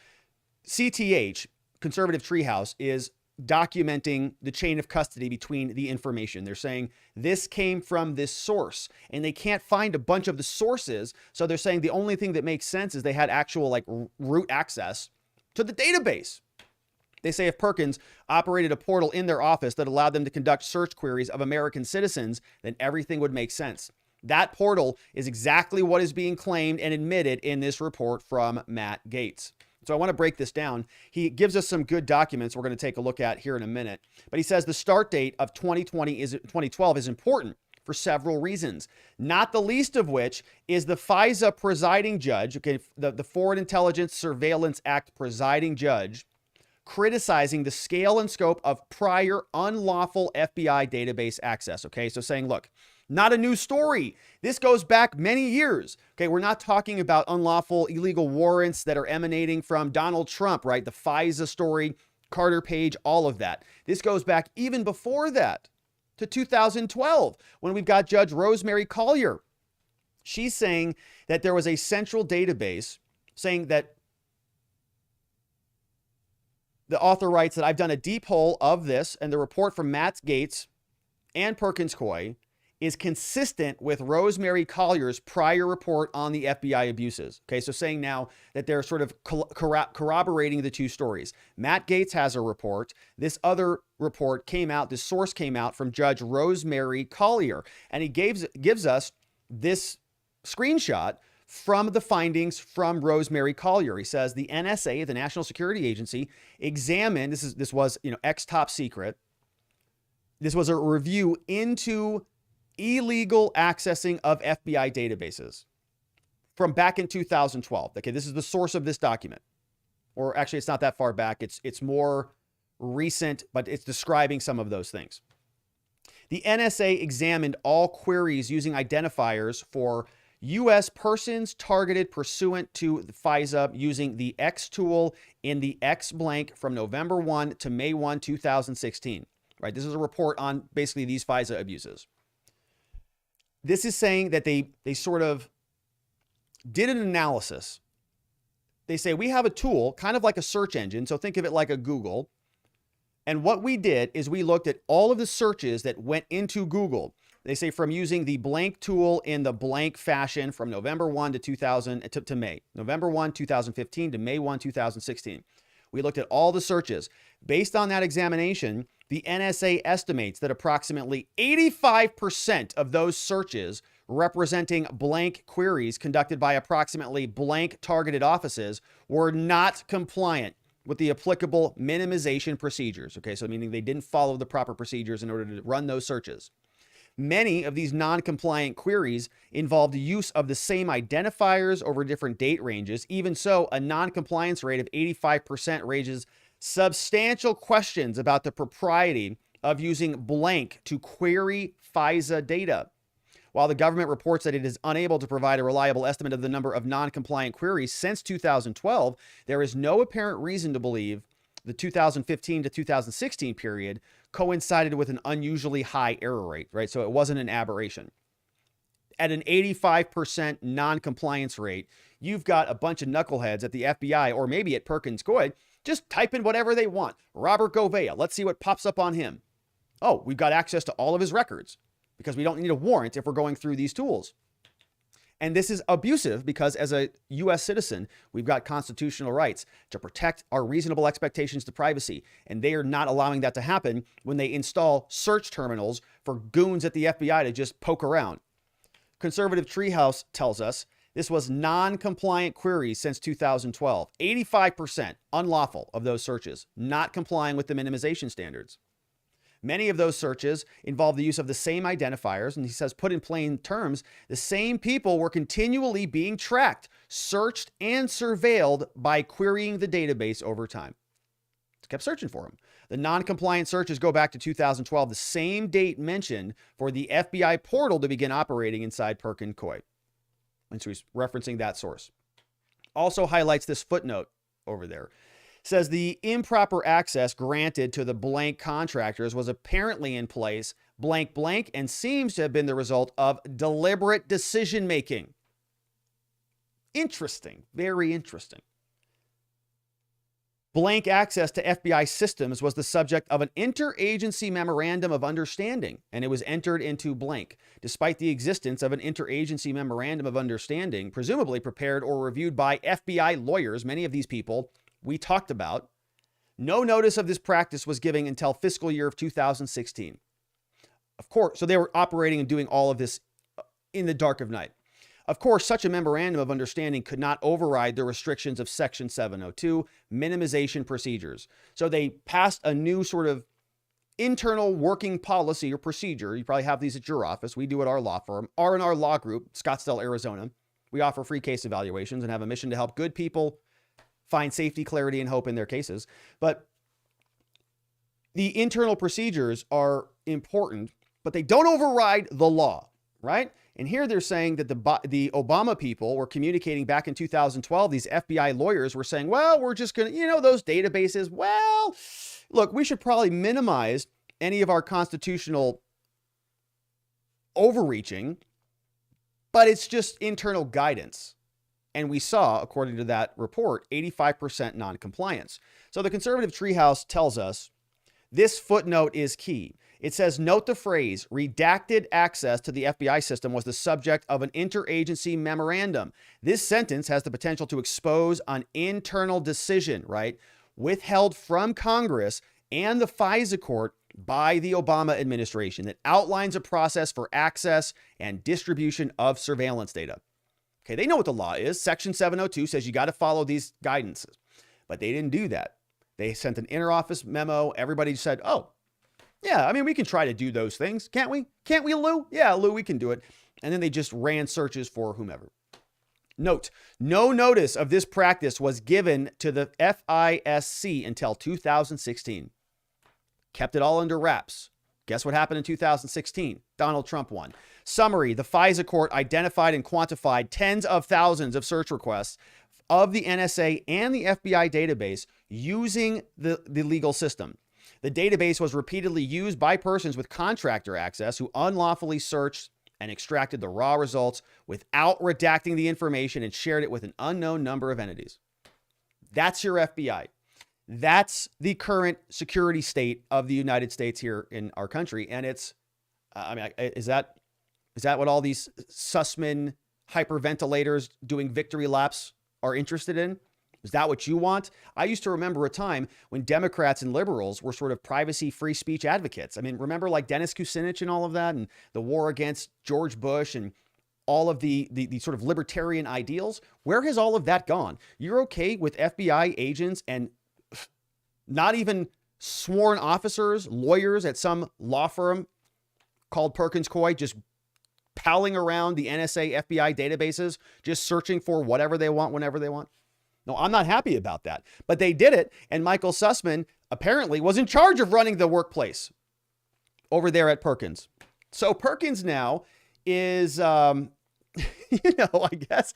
CTH, Conservative Treehouse, is documenting the chain of custody between the information. They're saying this came from this source, and they can't find a bunch of the sources. So they're saying the only thing that makes sense is they had actual like root access to the database. They say if Perkins operated a portal in their office that allowed them to conduct search queries of American citizens, then everything would make sense. That portal is exactly what is being claimed and admitted in this report from Matt Gaetz. So I want to break this down. He gives us some good documents we're going to take a look at here in a minute. But he says the start date of 2012 is important for several reasons, not the least of which is the FISA presiding judge, okay, the Foreign Intelligence Surveillance Act presiding judge, criticizing the scale and scope of prior unlawful FBI database access. Okay, so saying, look, not a new story. This goes back many years. Okay, we're not talking about unlawful illegal warrants that are emanating from Donald Trump, right? The FISA story, Carter Page, all of that. This goes back even before that to 2012 when we've got Judge Rosemary Collyer. She's saying that there was a central database saying that the author writes that I've done a deep hole of this, and the report from Matt Gaetz and Perkins Coie is consistent with Rosemary Collier's prior report on the FBI abuses. Okay, so saying now that they're sort of corroborating the two stories. Matt Gaetz has a report. This other report came out, this source came out from Judge Rosemary Collier, and he gives us this screenshot from the findings from Rosemary Collier. He says the NSA, the National Security Agency, examined, this was ex-top secret. This was a review into illegal accessing of FBI databases from back in 2012. Okay, this is the source of this document. Or actually, it's not that far back. It's more recent, but it's describing some of those things. The NSA examined all queries using identifiers for U.S. persons targeted pursuant to the FISA using the X tool in the X blank from November 1 to May 1, 2016. Right, this is a report on basically these FISA abuses. This is saying that they sort of did an analysis. They say we have a tool, kind of like a search engine. So think of it like a Google. And what we did is we looked at all of the searches that went into Google. They say from using the blank tool in the blank fashion from November 1 to May. November 1, 2015 to May 1, 2016. We looked at all the searches. Based on that examination, the NSA estimates that approximately 85% of those searches representing blank queries conducted by approximately blank targeted offices were not compliant with the applicable minimization procedures. Okay, so meaning they didn't follow the proper procedures in order to run those searches. Many of these non-compliant queries involved the use of the same identifiers over different date ranges. Even so, a non-compliance rate of 85% raises substantial questions about the propriety of using blank to query FISA data. While the government reports that it is unable to provide a reliable estimate of the number of non-compliant queries since 2012, there is no apparent reason to believe the 2015 to 2016 period coincided with an unusually high error rate, right? So it wasn't an aberration. At an 85% non-compliance rate, you've got a bunch of knuckleheads at the FBI or maybe at Perkins Coie just type in whatever they want. Robert Gouveia, let's see what pops up on him. Oh, we've got access to all of his records because we don't need a warrant if we're going through these tools. And this is abusive because as a U.S. citizen, we've got constitutional rights to protect our reasonable expectations to privacy. And they are not allowing that to happen when they install search terminals for goons at the FBI to just poke around. Conservative Treehouse tells us this was non-compliant queries since 2012. 85% unlawful of those searches, not complying with the minimization standards. Many of those searches involve the use of the same identifiers, and he says, put in plain terms, the same people were continually being tracked, searched, and surveilled by querying the database over time. Kept searching for them. The non-compliant searches go back to 2012, the same date mentioned for the FBI portal to begin operating inside Perkins Coie. And so he's referencing that source. Also highlights this footnote over there. Says the improper access granted to the blank contractors was apparently in place blank blank and seems to have been the result of deliberate decision making. Interesting, very interesting. Blank access to FBI systems was the subject of an interagency memorandum of understanding, and it was entered into blank. Despite the existence of an interagency memorandum of understanding, presumably prepared or reviewed by FBI lawyers, many of these people we talked about, no notice of this practice was given until fiscal year of 2016. Of course, so they were operating and doing all of this in the dark of night. Of course, such a memorandum of understanding could not override the restrictions of Section 702, minimization procedures. So they passed a new sort of internal working policy or procedure. You probably have these at your office. We do at our law firm, R&R Law Group, Scottsdale, Arizona. We offer free case evaluations and have a mission to help good people find safety, clarity, and hope in their cases. But the internal procedures are important, but they don't override the law, right? And here they're saying that the Obama people were communicating back in 2012. These FBI lawyers were saying, well, we're just going to, those databases, well, look, we should probably minimize any of our constitutional overreaching, but it's just internal guidance. And we saw, according to that report, 85% noncompliance. So the conservative treehouse tells us this footnote is key. It says, note the phrase, redacted access to the FBI system was the subject of an interagency memorandum. This sentence has the potential to expose an internal decision, right, withheld from Congress and the FISA court by the Obama administration that outlines a process for access and distribution of surveillance data. Okay, they know what the law is. Section 702 says you got to follow these guidances, but they didn't do that. They sent an interoffice memo. Everybody said, oh, yeah, I mean, we can try to do those things. Can't we? Can't we, Lou? Yeah, Lou, we can do it. And then they just ran searches for whomever. Note, no notice of this practice was given to the FISC until 2016. Kept it all under wraps. Guess what happened in 2016? Donald Trump won. Summary, the FISA court identified and quantified tens of thousands of search requests of the NSA and the FBI database using the legal system. The database was repeatedly used by persons with contractor access who unlawfully searched and extracted the raw results without redacting the information and shared it with an unknown number of entities. That's your FBI. That's the current security state of the United States here in our country. And it's, is that what all these Sussmann hyperventilators doing victory laps are interested in? Is that what you want? I used to remember a time when Democrats and liberals were sort of privacy, free speech advocates. I mean, remember like Dennis Kucinich and all of that, and the war against George Bush and all of the sort of libertarian ideals? Where has all of that gone? You're okay with FBI agents and not even sworn officers, lawyers at some law firm called Perkins Coie, just palling around the NSA, FBI databases, just searching for whatever they want, whenever they want? No, I'm not happy about that. But they did it, and Michael Sussmann apparently was in charge of running the workplace over there at Perkins. So Perkins now is, I guess,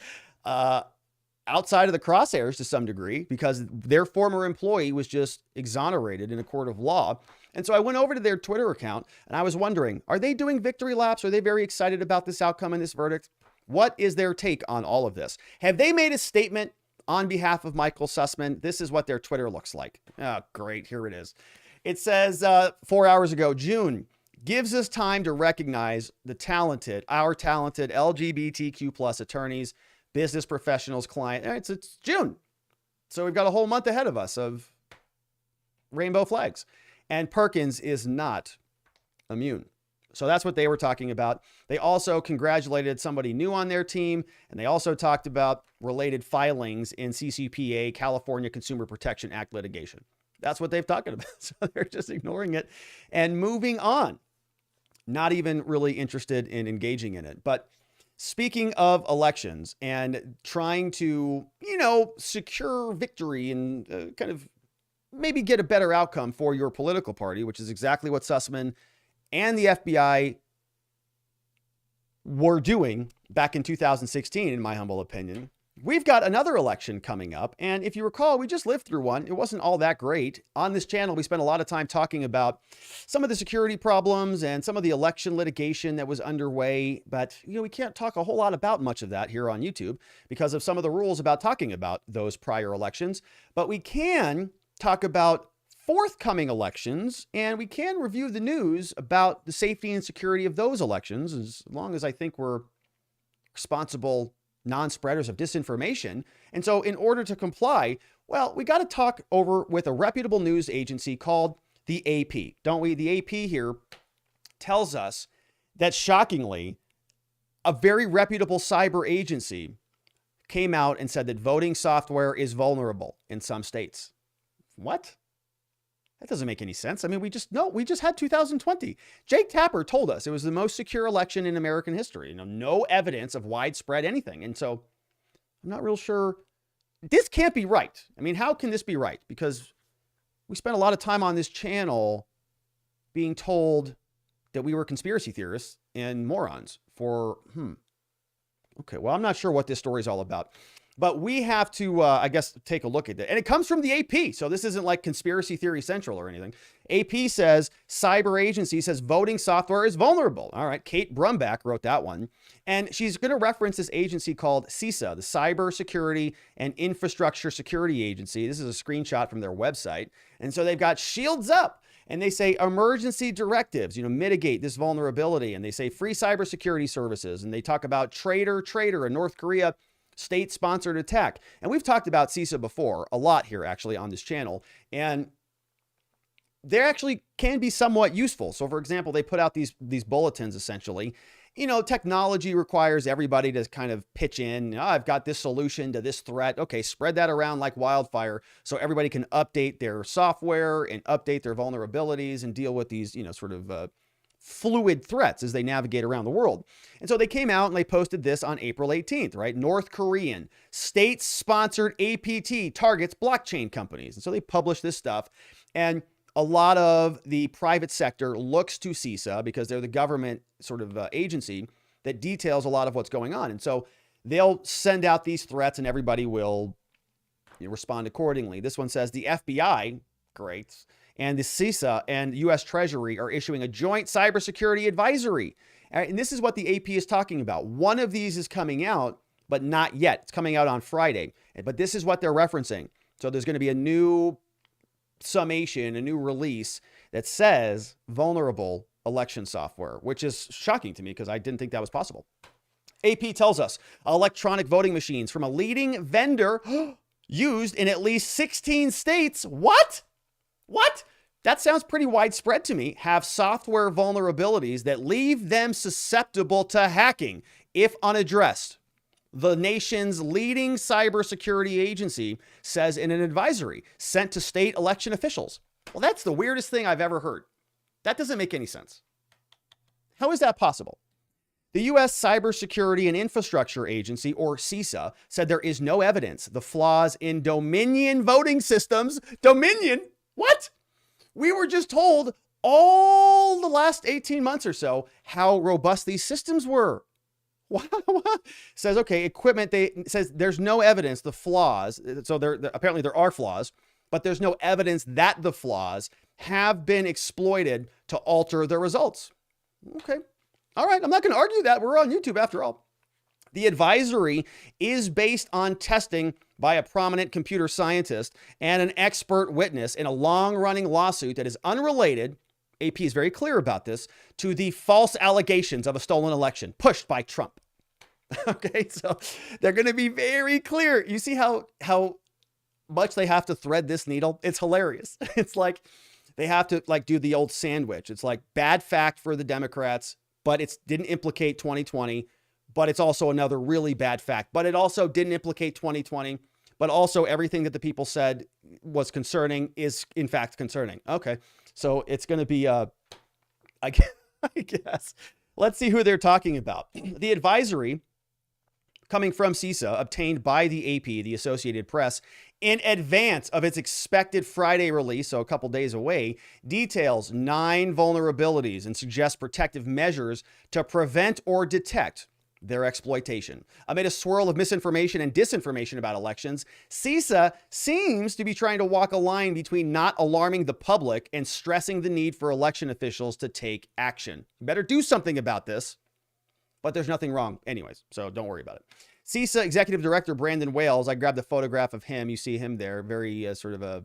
outside of the crosshairs to some degree because their former employee was just exonerated in a court of law. And so I went over to their Twitter account and I was wondering, are they doing victory laps? Are they very excited about this outcome and this verdict? What is their take on all of this? Have they made a statement on behalf of Michael Sussmann? This is what their Twitter looks like. Oh, great. Here it is. It says 4 hours ago, June gives us time to recognize our talented LGBTQ plus attorneys, business professionals, clients. It's June. So we've got a whole month ahead of us of rainbow flags. And Perkins is not immune. So that's what they were talking about. They also congratulated somebody new on their team. And they also talked about related filings in CCPA, California Consumer Protection Act litigation. That's what they've talked about. So they're just ignoring it and moving on. Not even really interested in engaging in it. But speaking of elections and trying to, secure victory and kind of maybe get a better outcome for your political party, which is exactly what Sussmann and the FBI were doing back in 2016, in my humble opinion. We've got another election coming up. And if you recall, we just lived through one. It wasn't all that great. On this channel, we spent a lot of time talking about some of the security problems and some of the election litigation that was underway. But, we can't talk a whole lot about much of that here on YouTube because of some of the rules about talking about those prior elections. But we can talk about forthcoming elections, and we can review the news about the safety and security of those elections, as long as I think we're responsible non-spreaders of disinformation. And so in order to comply, well, we got to talk over with a reputable news agency called the AP, don't we? The AP here tells us that, shockingly, a very reputable cyber agency came out and said that voting software is vulnerable in some states. What? That doesn't make any sense. I mean, we just had 2020. Jake Tapper told us it was the most secure election in American history. No evidence of widespread anything. And so I'm not real sure. This can't be right. I mean, how can this be right? Because we spent a lot of time on this channel being told that we were conspiracy theorists and morons for, okay, well, I'm not sure what this story is all about. But we have to, I guess, take a look at it. And it comes from the AP. So this isn't like Conspiracy Theory Central or anything. AP says, cyber agency says voting software is vulnerable. All right. Kate Brumback wrote that one. And she's going to reference this agency called CISA, the Cyber Security and Infrastructure Security Agency. This is a screenshot from their website. And so they've got shields up. And they say emergency directives, mitigate this vulnerability. And they say free cybersecurity services. And they talk about traitor in North Korea, state-sponsored attack. And we've talked about CISA before, a lot here actually on this channel. And they actually can be somewhat useful. So for example, they put out these bulletins essentially. Technology requires everybody to kind of pitch in. I've got this solution to this threat. Okay, spread that around like wildfire so everybody can update their software and update their vulnerabilities and deal with these, fluid threats as they navigate around the world. And so they came out and they posted this on April 18th, right? North Korean state-sponsored APT targets blockchain companies. And so they published this stuff. And a lot of the private sector looks to CISA because they're the government sort of agency that details a lot of what's going on. And so they'll send out these threats and everybody will respond accordingly. This one says the FBI, great, and the CISA and U.S. Treasury are issuing a joint cybersecurity advisory. And this is what the AP is talking about. One of these is coming out, but not yet. It's coming out on Friday. But this is what they're referencing. So there's going to be a new summation, a new release that says vulnerable election software, which is shocking to me because I didn't think that was possible. AP tells us electronic voting machines from a leading vendor used in at least 16 states. What? That sounds pretty widespread to me. Have software vulnerabilities that leave them susceptible to hacking if unaddressed. The nation's leading cybersecurity agency says in an advisory sent to state election officials. Well, that's the weirdest thing I've ever heard. That doesn't make any sense. How is that possible? The U.S. Cybersecurity and Infrastructure Agency, or CISA, said there is no evidence the flaws in Dominion voting systems. Dominion? What? We were just told all the last 18 months or so how robust these systems were. Says, okay, equipment, says there's no evidence the flaws, so apparently there are flaws, but there's no evidence that the flaws have been exploited to alter the results. Okay. All right, I'm not going to argue that. We're on YouTube after all. The advisory is based on testing by a prominent computer scientist and an expert witness in a long-running lawsuit that is unrelated, AP is very clear about this, to the false allegations of a stolen election pushed by Trump. Okay, so they're going to be very clear. You see how much they have to thread this needle? It's hilarious. It's like they have to do the old sandwich. It's like bad fact for the Democrats, but it didn't implicate 2020, but it's also another really bad fact. But it also didn't implicate 2020, but also everything that the people said was concerning is in fact concerning. Okay, so it's going to be, I guess. Let's see who they're talking about. The advisory coming from CISA, obtained by the AP, the Associated Press, in advance of its expected Friday release, so a couple days away, details 9 vulnerabilities and suggests protective measures to prevent or detect their exploitation. Amid a swirl of misinformation and disinformation about elections, CISA seems to be trying to walk a line between not alarming the public and stressing the need for election officials to take action. You better do something about this, but there's nothing wrong anyways, so don't worry about it. CISA Executive Director Brandon Wales, I grabbed a photograph of him. You see him there, very sort of a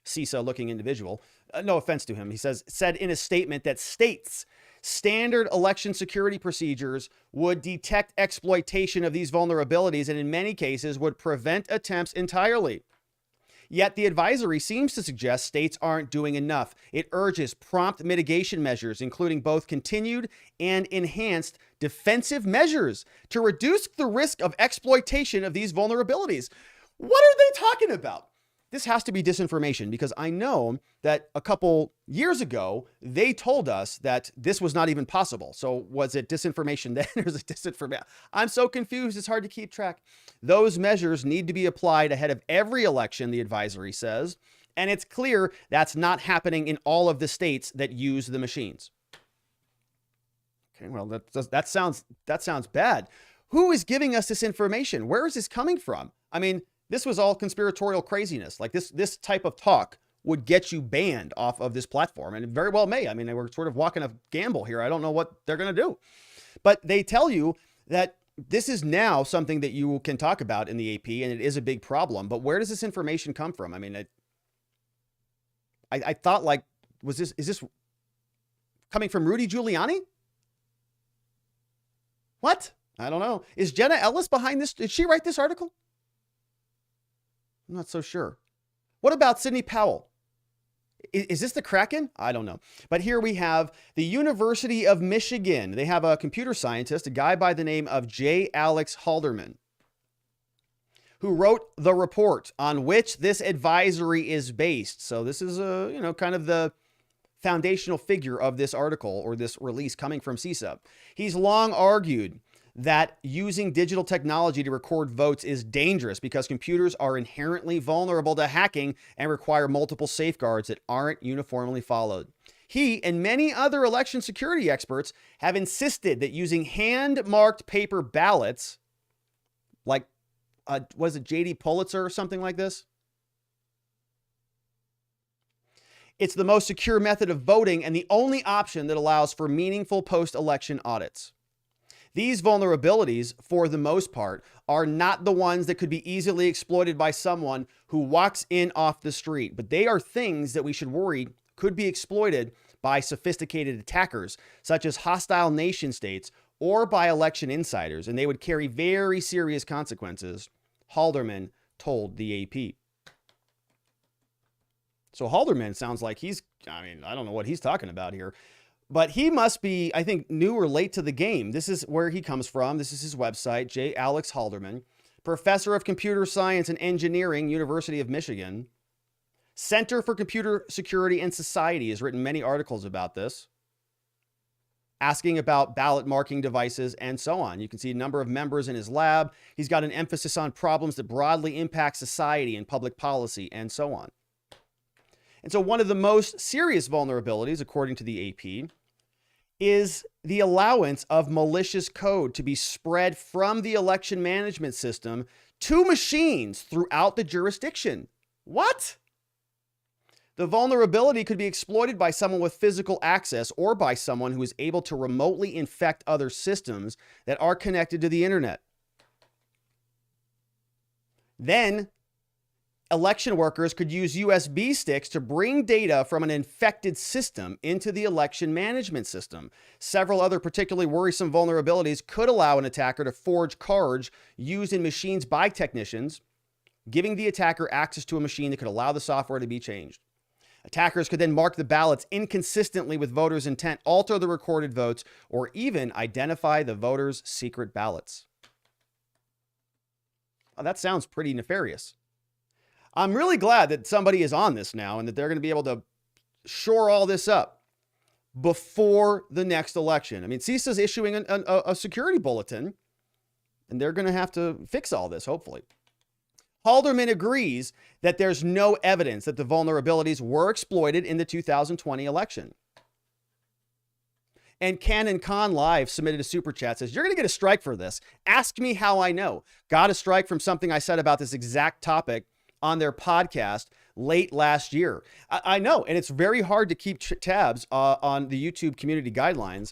CISA-looking individual. No offense to him. He said in a statement that states standard election security procedures would detect exploitation of these vulnerabilities and in many cases would prevent attempts entirely. Yet the advisory seems to suggest states aren't doing enough. It urges prompt mitigation measures, including both continued and enhanced defensive measures to reduce the risk of exploitation of these vulnerabilities. What are they talking about? This has to be disinformation because I know that a couple years ago, they told us that this was not even possible. So was it disinformation then or is it disinformation? I'm so confused. It's hard to keep track. Those measures need to be applied ahead of every election, the advisory says. And it's clear that's not happening in all of the states that use the machines. Okay, well, that sounds bad. Who is giving us this information? Where is this coming from? I mean, this was all conspiratorial craziness. Like this type of talk would get you banned off of this platform, and it very well may. I mean, they were sort of walking a gamble here. I don't know what they're going to do, but they tell you that this is now something that you can talk about in the AP, and it is a big problem. But where does this information come from? I mean, I thought like, is this coming from Rudy Giuliani? What? I don't know. Is Jenna Ellis behind this? Did she write this article? I'm not so sure. What about Sidney Powell? Is this the Kraken? I don't know. But here we have the University of Michigan. They have a computer scientist, a guy by the name of J. Alex Halderman, who wrote the report on which this advisory is based. So this is kind of the foundational figure of this article or this release coming from CISA. He's long argued that using digital technology to record votes is dangerous because computers are inherently vulnerable to hacking and require multiple safeguards that aren't uniformly followed. He and many other election security experts have insisted that using hand-marked paper ballots, like, was it J.D. Pulitzer or something like this? It's the most secure method of voting and the only option that allows for meaningful post-election audits. These vulnerabilities, for the most part, are not the ones that could be easily exploited by someone who walks in off the street, but they are things that we should worry could be exploited by sophisticated attackers, such as hostile nation states or by election insiders, and they would carry very serious consequences, Halderman told the AP. So Halderman sounds like I don't know what he's talking about here. But he must be, I think, new or late to the game. This is where he comes from. This is his website, J. Alex Halderman, professor of computer science and engineering, University of Michigan. Center for Computer Security and Society has written many articles about this. asking about ballot marking devices and so on. You can see a number of members in his lab. He's got an emphasis on problems that broadly impact society and public policy and so on. And so one of the most serious vulnerabilities, according to the AP, is the allowance of malicious code to be spread from the election management system to machines throughout the jurisdiction. What? The vulnerability could be exploited by someone with physical access or by someone who is able to remotely infect other systems that are connected to the internet. Then, election workers could use USB sticks to bring data from an infected system into the election management system. Several other particularly worrisome vulnerabilities could allow an attacker to forge cards used in machines by technicians, giving the attacker access to a machine that could allow the software to be changed. Attackers could then mark the ballots inconsistently with voters' intent, alter the recorded votes, or even identify the voters' secret ballots. Well, that sounds pretty nefarious. I'm really glad that somebody is on this now and that they're going to be able to shore all this up before the next election. I mean, CISA is issuing a security bulletin, and they're going to have to fix all this, hopefully. Halderman agrees that there's no evidence that the vulnerabilities were exploited in the 2020 election. And Canon Con Live submitted a super chat, says, "You're going to get a strike for this. Ask me how I know." Got a strike from something I said about this exact topic on their podcast late last year. I know, and it's very hard to keep tabs on the YouTube community guidelines.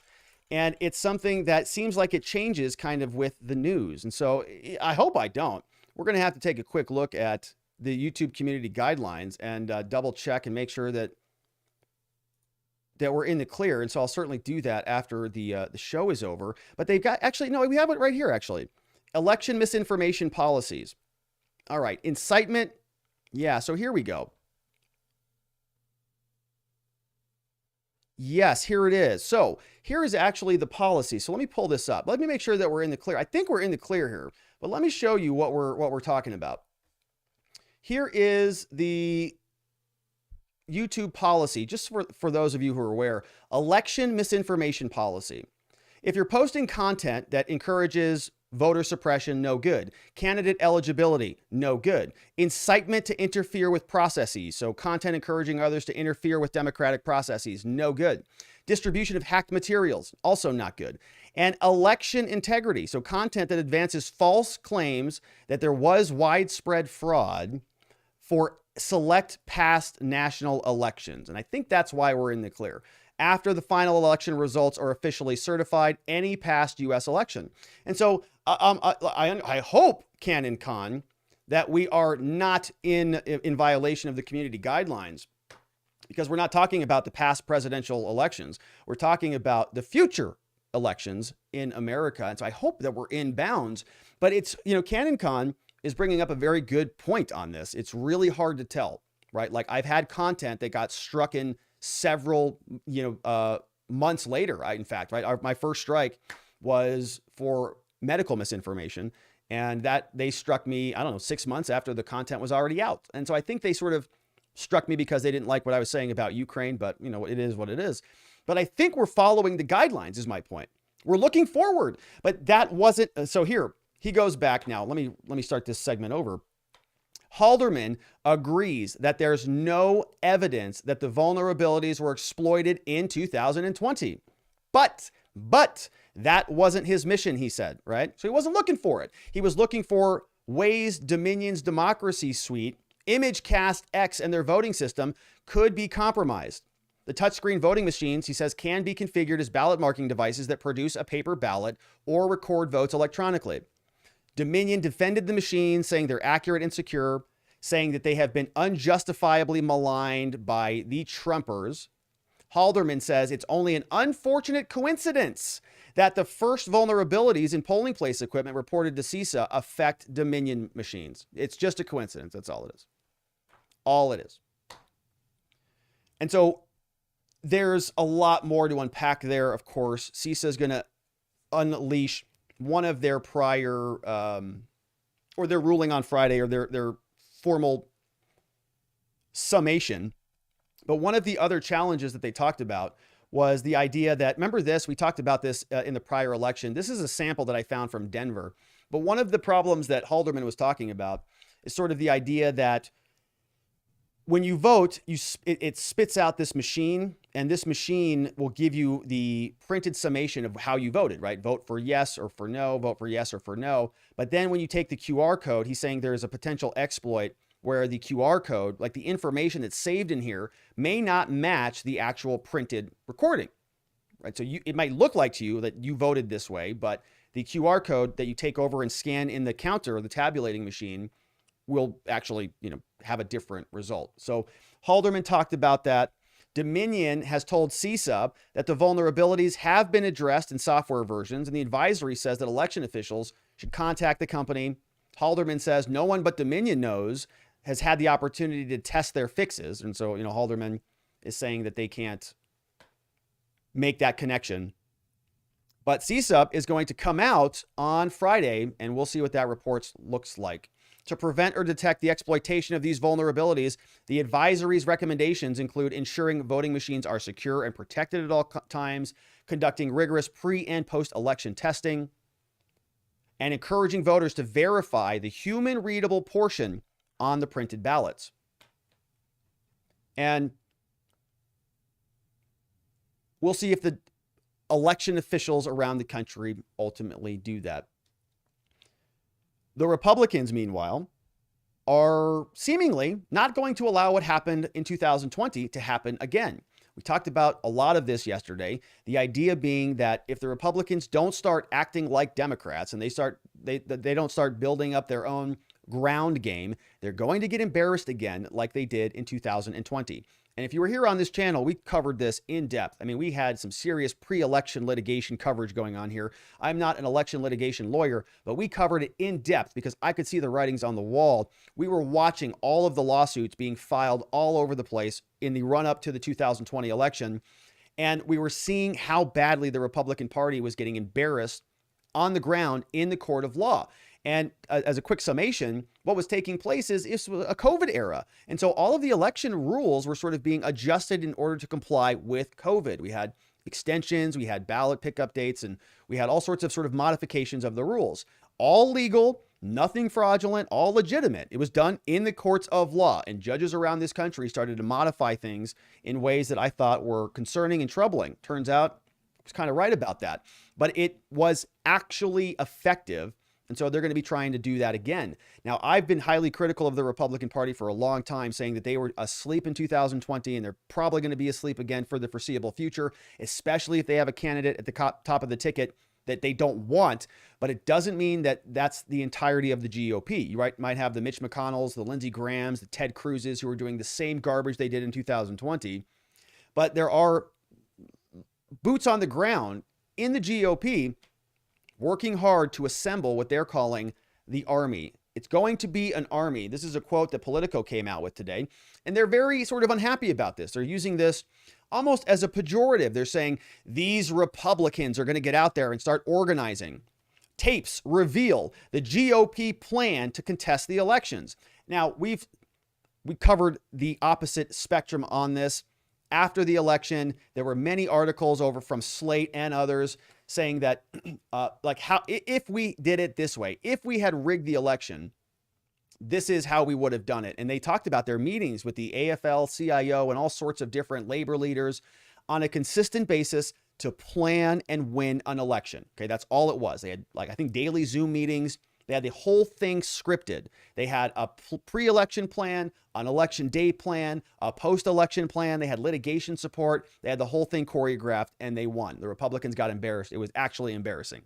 And it's something that seems like it changes kind of with the news. And so I hope I don't. We're going to have to take a quick look at the YouTube community guidelines and double check and make sure that we're in the clear. And so I'll certainly do that after the show is over. But they've got, actually, no, we have it right here, actually. Election misinformation policies. All right, incitement. Yeah, so here we go. Yes, here it is. So here is actually the policy. So let me pull this up. Let me make sure that we're in the clear. I think we're in the clear here, but let me show you what we're talking about. Here is the YouTube policy, just for those of you who are aware. Election misinformation policy. If you're posting content that encourages voter suppression, no good. Candidate eligibility, no good. Incitement to interfere with processes, so content encouraging others to interfere with democratic processes, no good. Distribution of hacked materials, also not good. And election integrity, so content that advances false claims that there was widespread fraud for select past national elections. And I think that's why we're in the clear. After the final election results are officially certified, any past U.S. election. And so I hope, Canon Con, that we are not in violation of the community guidelines, because we're not talking about the past presidential elections. We're talking about the future elections in America. And so I hope that we're in bounds. But it's, Canon Con is bringing up a very good point on this. It's really hard to tell, right? Like, I've had content that got struck in several, months later. In fact, right, my first strike was for medical misinformation, and that they struck me, 6 months after the content was already out. And so I think they sort of struck me because they didn't like what I was saying about Ukraine, but it is what it is. But I think we're following the guidelines is my point. We're looking forward, but that wasn't. So here he goes back now. Let me start this segment over. Halderman agrees that there's no evidence that the vulnerabilities were exploited in 2020. But that wasn't his mission, he said, right? So he wasn't looking for it. He was looking for ways Dominion's democracy suite, ImageCast X, and their voting system could be compromised. The touchscreen voting machines, he says, can be configured as ballot marking devices that produce a paper ballot or record votes electronically. Dominion defended the machines, saying they're accurate and secure, saying that they have been unjustifiably maligned by the Trumpers. Halderman says it's only an unfortunate coincidence that the first vulnerabilities in polling place equipment reported to CISA affect Dominion machines. It's just a coincidence. That's all it is. All it is. And so there's a lot more to unpack there, of course. CISA is going to unleash one of their prior, or their ruling on Friday, or their formal summation. But one of the other challenges that they talked about was the idea that, remember this, we talked about this in the prior election. This is a sample that I found from Denver. But one of the problems that Halderman was talking about is sort of the idea that when you vote, it spits out this machine, and this machine will give you the printed summation of how you voted, right? Vote for yes or for no, vote for yes or for no. But then when you take the QR code, he's saying there's a potential exploit where the QR code, like the information that's saved in here, may not match the actual printed recording, right? So it might look like to you that you voted this way, but the QR code that you take over and scan in the counter or the tabulating machine will actually, have a different result. So Halderman talked about that. Dominion has told CISA that the vulnerabilities have been addressed in software versions, and the advisory says that election officials should contact the company. Halderman says no one but Dominion has had the opportunity to test their fixes. And so, Halderman is saying that they can't make that connection. But CISA is going to come out on Friday, and we'll see what that report looks like. To prevent or detect the exploitation of these vulnerabilities, the advisory's recommendations include ensuring voting machines are secure and protected at all times, conducting rigorous pre- and post-election testing, and encouraging voters to verify the human-readable portion on the printed ballots. And we'll see if the election officials around the country ultimately do that. The Republicans, meanwhile, are seemingly not going to allow what happened in 2020 to happen again. We talked about a lot of this yesterday. The idea being that if the Republicans don't start acting like Democrats and they don't start building up their own ground game, they're going to get embarrassed again like they did in 2020. And if you were here on this channel, we covered this in depth. I mean, we had some serious pre-election litigation coverage going on here. I'm not an election litigation lawyer, but we covered it in depth because I could see the writings on the wall. We were watching all of the lawsuits being filed all over the place in the run-up to the 2020 election. And we were seeing how badly the Republican Party was getting embarrassed on the ground in the court of law. And as a quick summation, what was taking place is a COVID era. And so all of the election rules were sort of being adjusted in order to comply with COVID. We had extensions, we had ballot pickup dates, and we had all sorts of sort of modifications of the rules. All legal, nothing fraudulent, all legitimate. It was done in the courts of law, and judges around this country started to modify things in ways that I thought were concerning and troubling. Turns out I was kind of right about that. But it was actually effective. And so they're going to be trying to do that again. Now, I've been highly critical of the Republican Party for a long time, saying that they were asleep in 2020 and they're probably going to be asleep again for the foreseeable future, especially if they have a candidate at the top of the ticket that they don't want. But it doesn't mean that that's the entirety of the GOP. You might have the Mitch McConnells, the Lindsey Grahams, the Ted Cruzes who are doing the same garbage they did in 2020. But there are boots on the ground in the GOP working hard to assemble what they're calling the army. It's going to be an army. This is a quote that Politico came out with today, and they're very sort of unhappy about this. They're using this almost as a pejorative. They're saying these Republicans are going to get out there and start organizing. Tapes reveal the GOP plan to contest the elections. Now, we covered the opposite spectrum on this. After the election, there were many articles over from Slate and others saying that if we did it this way, if we had rigged the election, this is how we would have done it. And they talked about their meetings with the AFL-CIO and all sorts of different labor leaders on a consistent basis to plan and win an election. Okay, that's all it was. They had, I think, daily Zoom meetings. They had the whole thing scripted. They had a pre-election plan, an election day plan, a post-election plan. They had litigation support. They had the whole thing choreographed, and they won. The Republicans got embarrassed. It was actually embarrassing.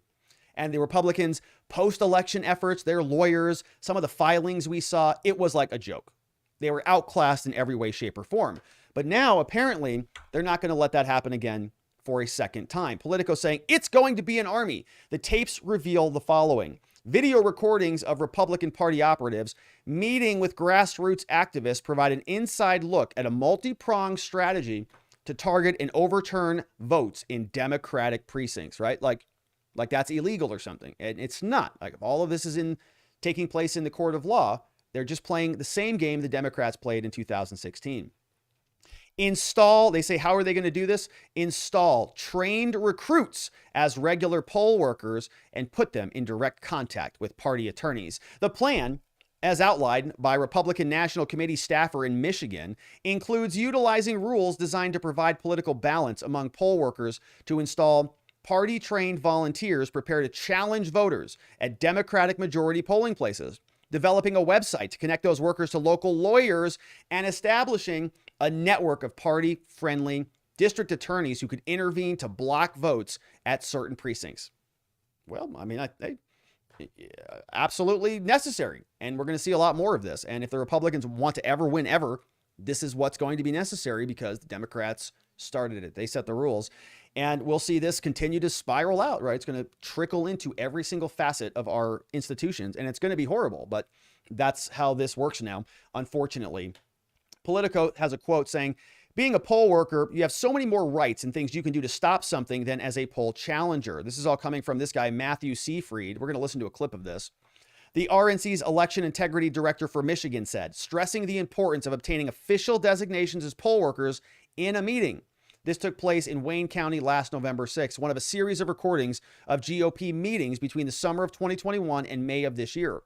And the Republicans' post-election efforts, their lawyers, some of the filings we saw, it was like a joke. They were outclassed in every way, shape, or form. But now, apparently, they're not going to let that happen again for a second time. Politico saying it's going to be an army. The tapes reveal the following. Video recordings of Republican Party operatives meeting with grassroots activists provide an inside look at a multi-pronged strategy to target and overturn votes in Democratic precincts, right? Like that's illegal or something. And it's not. Like, if all of this is taking place in the court of law, they're just playing the same game the Democrats played in 2016. Install, they say, how are they going to do this? Install trained recruits as regular poll workers and put them in direct contact with party attorneys. The plan, as outlined by Republican National Committee staffer in Michigan, includes utilizing rules designed to provide political balance among poll workers to install party-trained volunteers prepared to challenge voters at Democratic majority polling places, developing a website to connect those workers to local lawyers, and establishing a network of party-friendly district attorneys who could intervene to block votes at certain precincts. Well, I mean, absolutely necessary. And we're going to see a lot more of this. And if the Republicans want to ever win ever, this is what's going to be necessary because the Democrats started it. They set the rules. And we'll see this continue to spiral out, right? It's going to trickle into every single facet of our institutions, and it's going to be horrible. But that's how this works now, unfortunately. Politico has a quote saying, being a poll worker, you have so many more rights and things you can do to stop something than as a poll challenger. This is all coming from this guy, Matthew Seyfried. We're going to listen to a clip of this. The RNC's election integrity director for Michigan said, stressing the importance of obtaining official designations as poll workers in a meeting. This took place in Wayne County last November 6th, one of a series of recordings of GOP meetings between the summer of 2021 and May of this year.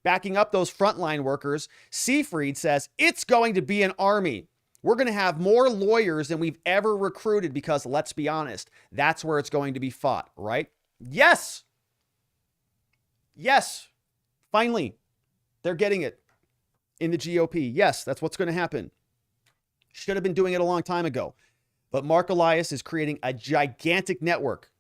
Backing up those frontline workers, Seyfried says it's going to be an army. We're going to have more lawyers than we've ever recruited because, let's be honest, that's where it's going to be fought, right? Yes. Yes. Finally, they're getting it in the GOP. Yes, that's what's going to happen. Should have been doing it a long time ago. But Mark Elias is creating a gigantic network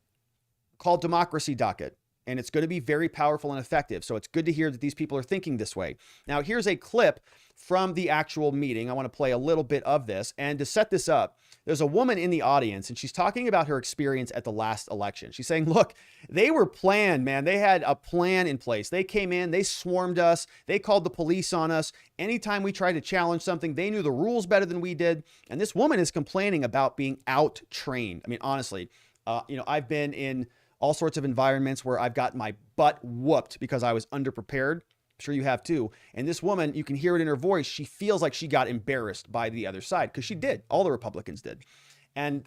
called Democracy Docket, and it's going to be very powerful and effective. So it's good to hear that these people are thinking this way. Now, here's a clip from the actual meeting. I want to play a little bit of this. And to set this up, there's a woman in the audience, and she's talking about her experience at the last election. She's saying, look, they were planned, man. They had a plan in place. They came in, they swarmed us, they called the police on us. Anytime we tried to challenge something, they knew the rules better than we did. And this woman is complaining about being out-trained. I mean, honestly, I've been in all sorts of environments where I've got my butt whooped because I was underprepared. I'm sure you have too. And this woman, you can hear it in her voice. She feels like she got embarrassed by the other side because she did. All the Republicans did. And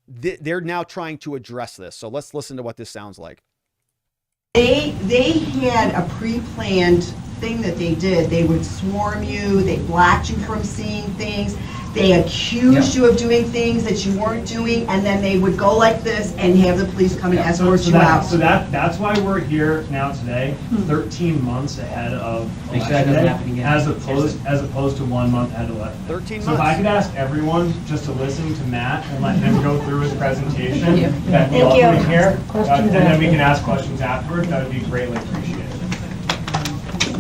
they're now trying to address this. So let's listen to what this sounds like. They had a pre-planned thing that they did. They would swarm you. They blocked you from seeing things. They accused you of doing things that you weren't doing, and then they would go like this and have the police come and escort you out. So that's why we're here now today, 13 months ahead of election day, as opposed to 1 month ahead of election. 13 months. So if I could ask everyone just to listen to Matt and let him go through his presentation, that we all can hear, and then we can ask questions afterwards, that would be greatly appreciated.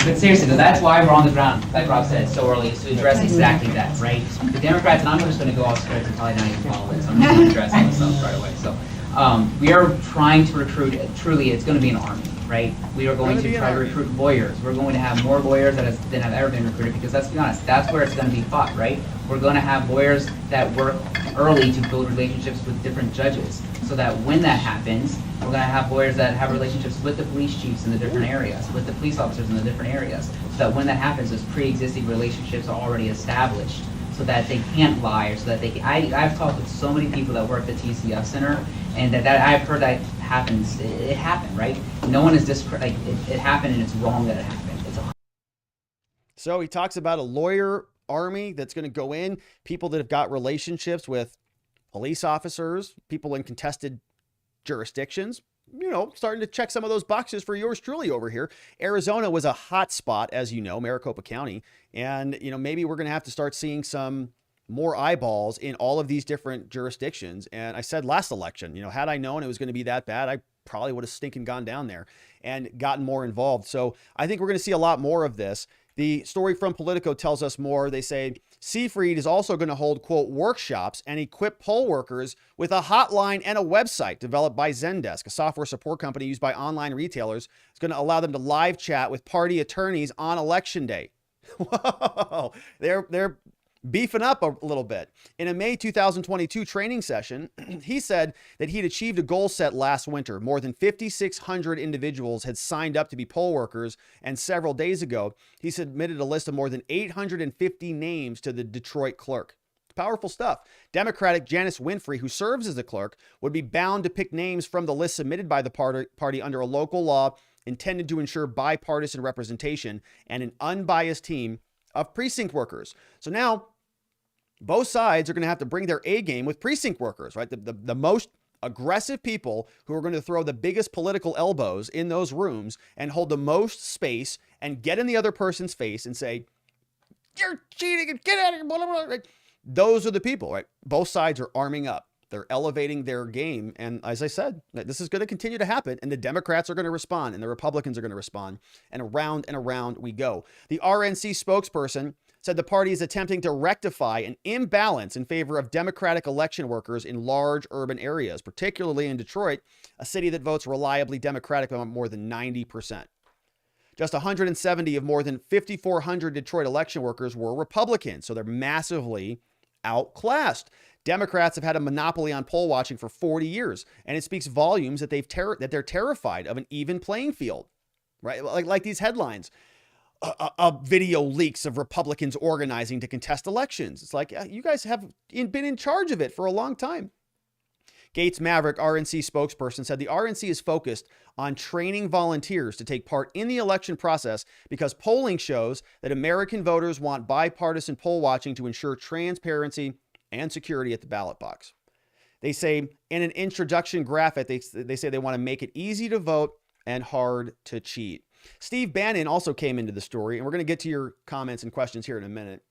But seriously, though, that's why we're on the ground, like Rob said, so early, is to address exactly that, right? The Democrats, and I'm just going to go off script and probably not even follow this. I'm just going to address myself right away. So we are trying to recruit, truly, it's going to be an army, right? We are going to try to recruit lawyers. We're going to have more lawyers than have ever been recruited because, let's be honest, that's where it's going to be fought, right? We're going to have lawyers that work early to build relationships with different judges so that when that happens, we're going to have lawyers that have relationships with the police chiefs in the different areas, with the police officers in the different areas, so that when that happens, those pre-existing relationships are already established so that they can't lie or so that they can. I've talked with so many people that work at the TCF Center, and that I've heard that happens. It happened, right? No one is it happened, and it's wrong that it happened. So he talks about a lawyer army that's going to go in, people that have got relationships with police officers, people in contested jurisdictions, starting to check some of those boxes for yours truly over here. Arizona was a hot spot, as you know, Maricopa County. And, maybe we're going to have to start seeing some more eyeballs in all of these different jurisdictions. And I said last election, had I known it was going to be that bad, I probably would have stinking gone down there and gotten more involved. So I think we're going to see a lot more of this. The story from Politico tells us more. They say Seyfried is also going to hold, quote, workshops and equip poll workers with a hotline and a website developed by Zendesk, a software support company used by online retailers. It's going to allow them to live chat with party attorneys on election day. Whoa, they're beefing up a little bit. In a May 2022 training session, he said that he'd achieved a goal set last winter. More than 5,600 individuals had signed up to be poll workers, and several days ago, he submitted a list of more than 850 names to the Detroit clerk. Powerful stuff. Democratic Janice Winfrey, who serves as the clerk, would be bound to pick names from the list submitted by the party under a local law intended to ensure bipartisan representation and an unbiased team of precinct workers. So now both sides are going to have to bring their A game with precinct workers, right? The most aggressive people who are going to throw the biggest political elbows in those rooms and hold the most space and get in the other person's face and say, you're cheating and get out of here, blah, blah, blah, right? Those are the people, right? Both sides are arming up. They're elevating their game. And as I said, this is going to continue to happen. And the Democrats are going to respond and the Republicans are going to respond. And around we go. The RNC spokesperson said the party is attempting to rectify an imbalance in favor of Democratic election workers in large urban areas, particularly in Detroit, a city that votes reliably Democratic by more than 90%. Just 170 of more than 5,400 Detroit election workers were Republicans, so they're massively outclassed. Democrats have had a monopoly on poll watching for 40 years, and it speaks volumes that they're terrified of an even playing field, right? Like these headlines, video leaks of Republicans organizing to contest elections. It's like, you guys have been in charge of it for a long time. Gates Maverick, RNC spokesperson, said the RNC is focused on training volunteers to take part in the election process because polling shows that American voters want bipartisan poll watching to ensure transparency and security at the ballot box. They say in an introduction graphic, they say they want to make it easy to vote and hard to cheat. Steve Bannon also came into the story, and we're going to get to your comments and questions here in a minute.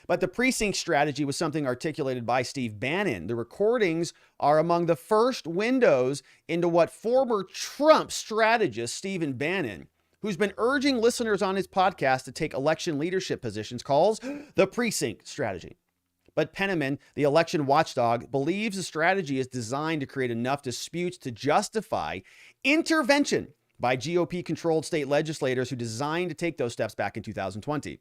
But the precinct strategy was something articulated by Steve Bannon. The recordings are among the first windows into what former Trump strategist Stephen Bannon, who's been urging listeners on his podcast to take election leadership positions, calls the precinct strategy. But Penniman, the election watchdog, believes the strategy is designed to create enough disputes to justify intervention by GOP-controlled state legislators who designed to take those steps back in 2020.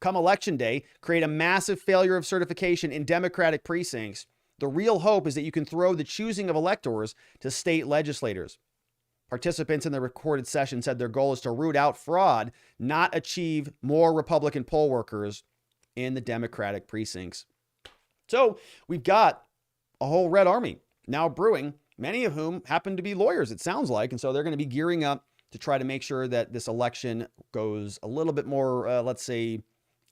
Come election day, create a massive failure of certification in Democratic precincts. The real hope is that you can throw the choosing of electors to state legislators. Participants in the recorded session said their goal is to root out fraud, not achieve more Republican poll workers in the Democratic precincts. So we've got a whole Red Army now brewing, many of whom happen to be lawyers, it sounds like. And so they're going to be gearing up to try to make sure that this election goes a little bit more, let's say,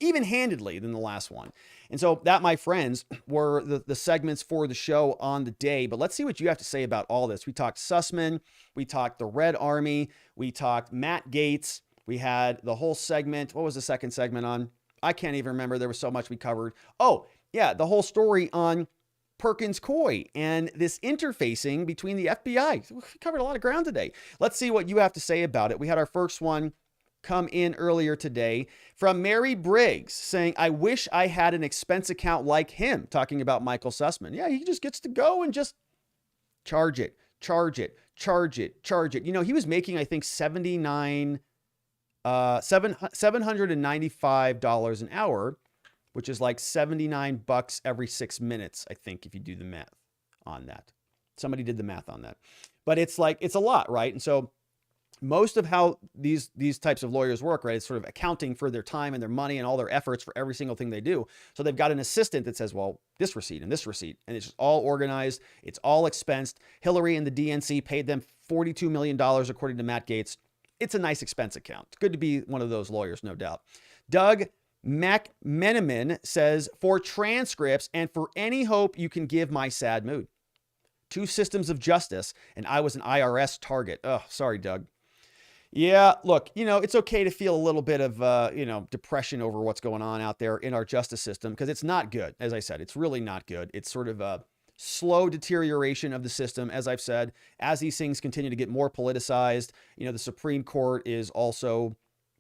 even-handedly than the last one. And so that, my friends, were the segments for the show on the day. But let's see what you have to say about all this. We talked Sussmann. We talked the Red Army. We talked Matt Gaetz. We had the whole segment. What was the second segment on? I can't even remember. There was so much we covered. Oh, yeah, the whole story on Perkins Coie and this interfacing between the FBI. We covered a lot of ground today. Let's see what you have to say about it. We had our first one come in earlier today from Mary Briggs saying, I wish I had an expense account like him, talking about Michael Sussmann. Yeah, he just gets to go and just charge it. You know, he was making, I think, $795 an hour, which is like $79 every 6 minutes, I think, if you do the math on that. Somebody did the math on that. But it's like, it's a lot, right? And so most of how these types of lawyers work, right, is sort of accounting for their time and their money and all their efforts for every single thing they do. So they've got an assistant that says, well, this receipt, and it's just all organized. It's all expensed. Hillary and the DNC paid them $42 million, according to Matt Gaetz. It's a nice expense account. It's good to be one of those lawyers, no doubt. Doug McMenamin says, for transcripts and for any hope you can give my sad mood. 2 systems of justice, and I was an IRS target. Oh, sorry, Doug. Yeah, look, you know, it's okay to feel a little bit of, depression over what's going on out there in our justice system, because it's not good. As I said, it's really not good. It's sort of a slow deterioration of the system, as I've said, as these things continue to get more politicized. You know, the Supreme Court is also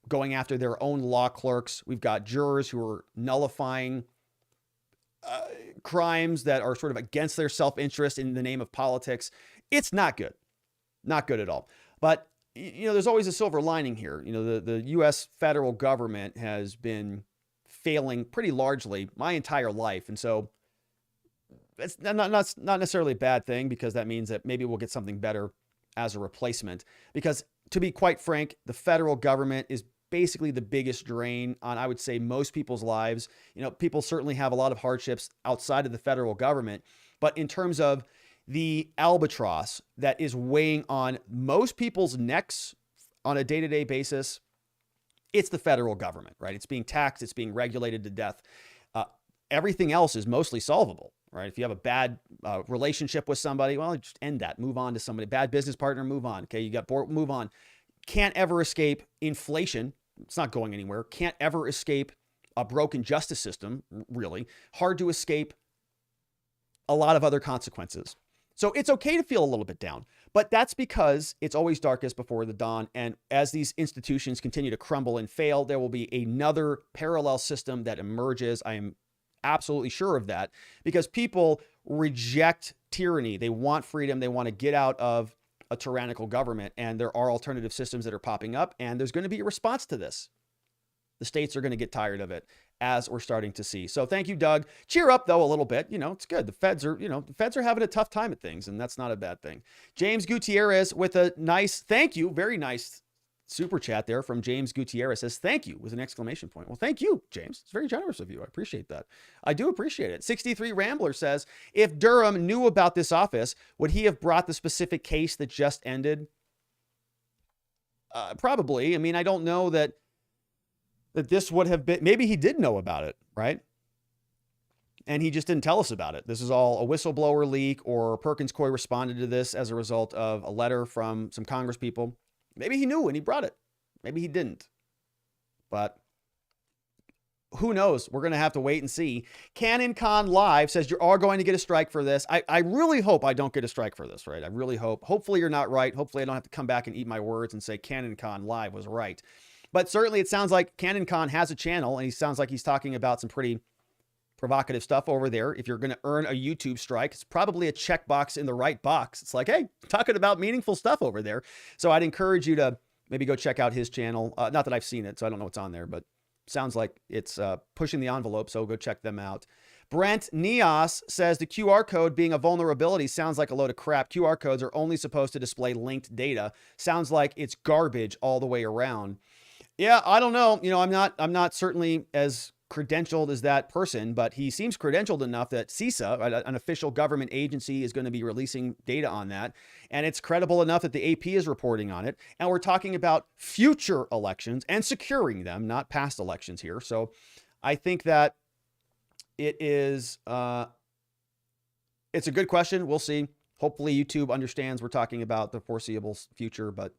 going after their own law clerks. We've got jurors who are nullifying crimes that are sort of against their self-interest in the name of politics. It's not good. Not good at all. But you know, there's always a silver lining here. You know, the U.S. federal government has been failing pretty largely my entire life. And so it's not necessarily a bad thing, because that means that maybe we'll get something better as a replacement. Because to be quite frank, the federal government is basically the biggest drain on, I would say, most people's lives. You know, people certainly have a lot of hardships outside of the federal government, but in terms of the albatross that is weighing on most people's necks on a day-to-day basis, it's the federal government, right? It's being taxed, it's being regulated to death. Everything else is mostly solvable, right? If you have a bad relationship with somebody, well, just end that, move on to somebody. Bad business partner, move on. Okay, you got bored, move on. Can't ever escape inflation. It's not going anywhere. Can't ever escape a broken justice system, really. Hard to escape a lot of other consequences. So it's okay to feel a little bit down, but that's because it's always darkest before the dawn. And as these institutions continue to crumble and fail, there will be another parallel system that emerges. I am absolutely sure of that, because people reject tyranny. They want freedom. They want to get out of a tyrannical government. And there are alternative systems that are popping up, and there's going to be a response to this. The states are going to get tired of it, as we're starting to see. So thank you, Doug. Cheer up, though, a little bit. You know, it's good. The feds are having a tough time at things, and that's not a bad thing. James Gutierrez with a nice thank you, very nice super chat there from James Gutierrez, says thank you with an exclamation point. Well, thank you, James. It's very generous of you. I appreciate that. I do appreciate it. 63 Rambler says, if Durham knew about this office, would he have brought the specific case that just ended? Probably. I mean, I don't know that this would have been, maybe he did know about it, right? And he just didn't tell us about it. This is all a whistleblower leak, or Perkins Coie responded to this as a result of a letter from some Congress people. Maybe he knew and he brought it. Maybe he didn't. But who knows? We're going to have to wait and see. CannonCon Live says you are going to get a strike for this. I really hope I don't get a strike for this, right? I really hope. Hopefully you're not right. Hopefully I don't have to come back and eat my words and say CannonCon Live was right. But certainly it sounds like CannonCon has a channel, and he sounds like he's talking about some pretty provocative stuff over there. If you're going to earn a YouTube strike, it's probably a checkbox in the right box. It's like, hey, talking about meaningful stuff over there. So I'd encourage you to maybe go check out his channel. Not that I've seen it, so I don't know what's on there, but sounds like it's pushing the envelope. So go check them out. Brent Neos says the QR code being a vulnerability sounds like a load of crap. QR codes are only supposed to display linked data. Sounds like it's garbage all the way around. Yeah, I don't know. You know, I'm not certainly as credentialed as that person, but he seems credentialed enough that CISA, an official government agency, is going to be releasing data on that. And it's credible enough that the AP is reporting on it. And we're talking about future elections and securing them, not past elections here. So I think that it is, it's a good question. We'll see. Hopefully YouTube understands we're talking about the foreseeable future, but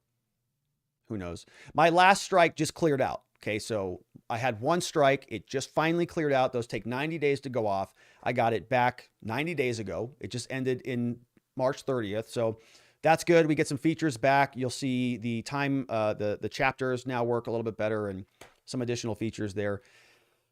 who knows? My last strike just cleared out. Okay, so I had one strike. It just finally cleared out. Those take 90 days to go off. I got it back 90 days ago. It just ended in March 30th. So that's good. We get some features back. You'll see the time, the chapters now work a little bit better, and some additional features there.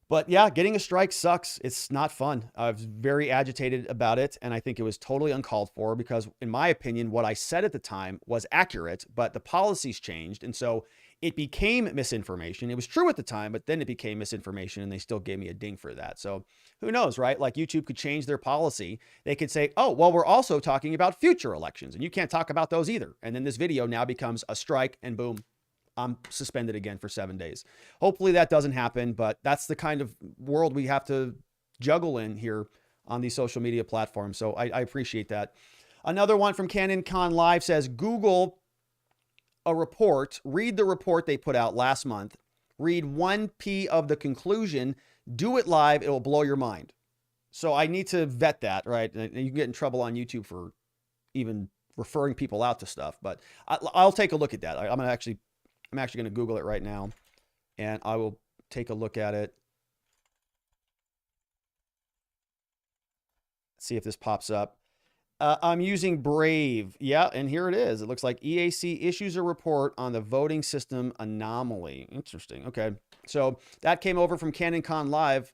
But yeah, getting a strike sucks. It's not fun. I was very agitated about it, and I think it was totally uncalled for because, in my opinion, what I said at the time was accurate, but the policies changed, and so it became misinformation. It was true at the time, but then it became misinformation, and they still gave me a ding for that. So who knows, right? Like YouTube could change their policy. They could say, oh, well, we're also talking about future elections, and you can't talk about those either. And then this video now becomes a strike, and boom, I'm suspended again for 7 days. Hopefully that doesn't happen, but that's the kind of world we have to juggle in here on these social media platforms. So I appreciate that. Another one from CannonCon Live says, Google a report, read the report they put out last month, read 1P of the conclusion, do it live, it will blow your mind. So I need to vet that, right? And you can get in trouble on YouTube for even referring people out to stuff, but I'll take a look at that. I'm actually going to Google it right now, and I will take a look at it. See if this pops up. I'm using Brave. Yeah, and here it is. It looks like EAC issues a report on the voting system anomaly. Interesting. Okay. So that came over from CannonCon Live.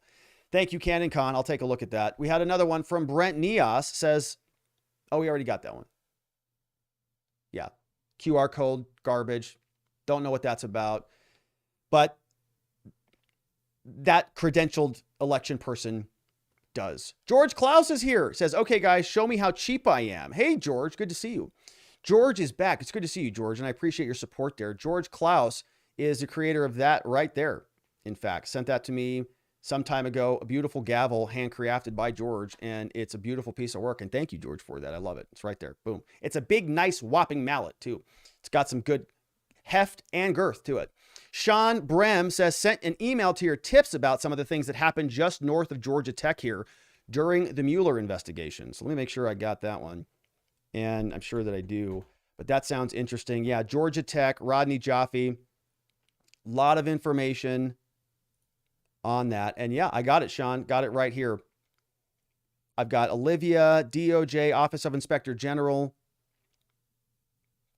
Thank you, CannonCon. I'll take a look at that. We had another one from Brent Neos. Says, oh, we already got that one. Yeah. QR code, garbage. Don't know what that's about. But that credentialed election person does. George Klaus is here. Says, okay, guys, show me how cheap I am. Hey, George, good to see you. George is back. It's good to see you, George, and I appreciate your support there. George Klaus is the creator of that right there. In fact, sent that to me some time ago, a beautiful gavel handcrafted by George, and it's a beautiful piece of work. And thank you, George, for that. I love it. It's right there. Boom. It's a big, nice, whopping mallet, too. It's got some good heft and girth to it. Sean Brem says, sent an email to your tips about some of the things that happened just north of Georgia Tech here during the Mueller investigation. So let me make sure I got that one. And I'm sure that I do. But that sounds interesting. Yeah, Georgia Tech, Rodney Jaffe. A lot of information on that. And yeah, I got it, Sean. Got it right here. I've got Olivia, DOJ, Office of Inspector General.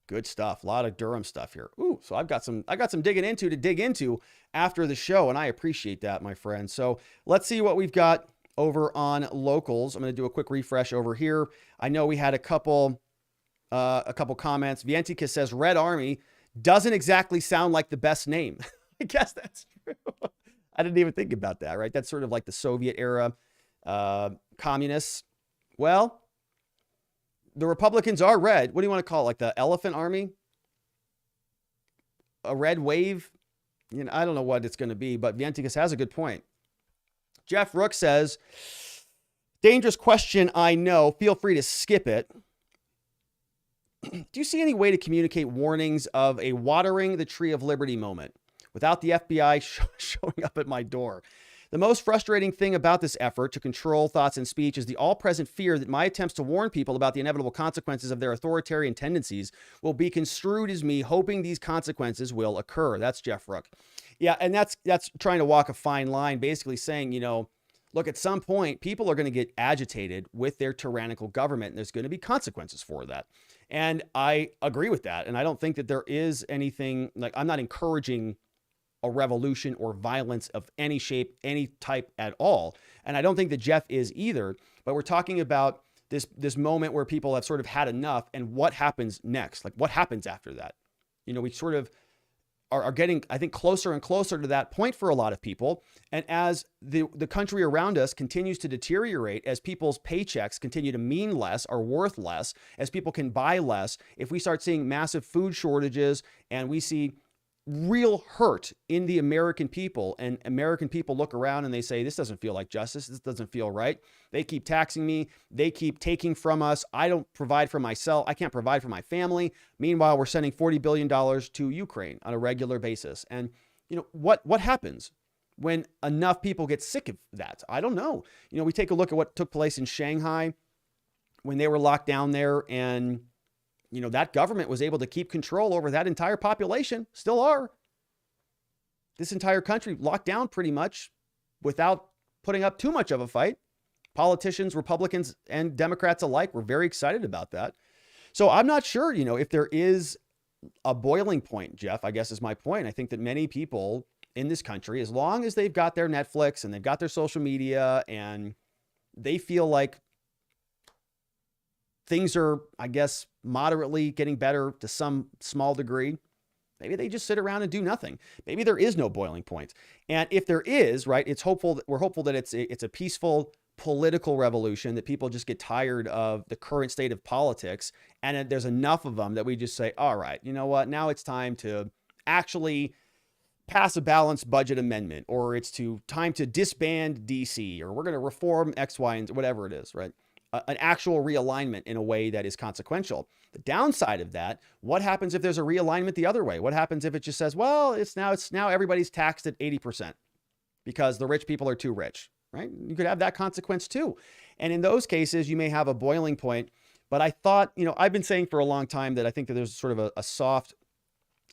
Good stuff. A lot of Durham stuff here. Ooh, so I got some digging into after the show, and I appreciate that, my friend. So let's see what we've got over on locals. I'm going to do a quick refresh over here. I know we had a couple comments. Vientica says Red Army doesn't exactly sound like the best name. I guess that's true. I didn't even think about that, right? That's sort of like the Soviet era communists. Well, the Republicans are red. What do you want to call it? Like the Elephant Army? A red wave? You know, I don't know what it's going to be, but Vienticus has a good point. Jeff Rook says, dangerous question, I know. Feel free to skip it. Do you see any way to communicate warnings of a watering the tree of liberty moment without the FBI showing up at my door? The most frustrating thing about this effort to control thoughts and speech is the all-present fear that my attempts to warn people about the inevitable consequences of their authoritarian tendencies will be construed as me hoping these consequences will occur. That's Jeff Rook. Yeah, and that's trying to walk a fine line, basically saying, you know, look, at some point, people are going to get agitated with their tyrannical government, and there's going to be consequences for that. And I agree with that. And I don't think that there is anything, like, I'm not encouraging a revolution or violence of any shape, any type at all. And I don't think that Jeff is either, but we're talking about this moment where people have sort of had enough, and what happens next? Like, what happens after that? You know, we sort of are getting, I think, closer and closer to that point for a lot of people. And as the country around us continues to deteriorate, as people's paychecks continue to mean less, are worth less, as people can buy less, if we start seeing massive food shortages and we see real hurt in the American people, and American people look around and they say, this doesn't feel like justice. This doesn't feel right. They keep taxing me. They keep taking from us. I don't provide for myself. I can't provide for my family. Meanwhile, we're sending $40 billion to Ukraine on a regular basis. And you know, what happens when enough people get sick of that? I don't know. You know, we take a look at what took place in Shanghai when they were locked down there, and you know, that government was able to keep control over that entire population, still are. This entire country locked down pretty much without putting up too much of a fight. Politicians, Republicans, and Democrats alike were very excited about that. So I'm not sure, you know, if there is a boiling point, Jeff, I guess is my point. I think that many people in this country, as long as they've got their Netflix and they've got their social media and they feel like things are, I guess, moderately getting better to some small degree, maybe they just sit around and do nothing. Maybe there is no boiling point. And if there is, right, we're hopeful that it's a peaceful political revolution, that people just get tired of the current state of politics. And there's enough of them that we just say, all right, you know what, now it's time to actually pass a balanced budget amendment, or it's time to disband DC, or we're going to reform X, Y, and whatever it is, right? An actual realignment in a way that is consequential. The downside of that, what happens if there's a realignment the other way? What happens if it just says, well, it's now everybody's taxed at 80% because the rich people are too rich, right? You could have that consequence too. And in those cases, you may have a boiling point. But I thought, you know, I've been saying for a long time that I think that there's sort of a soft,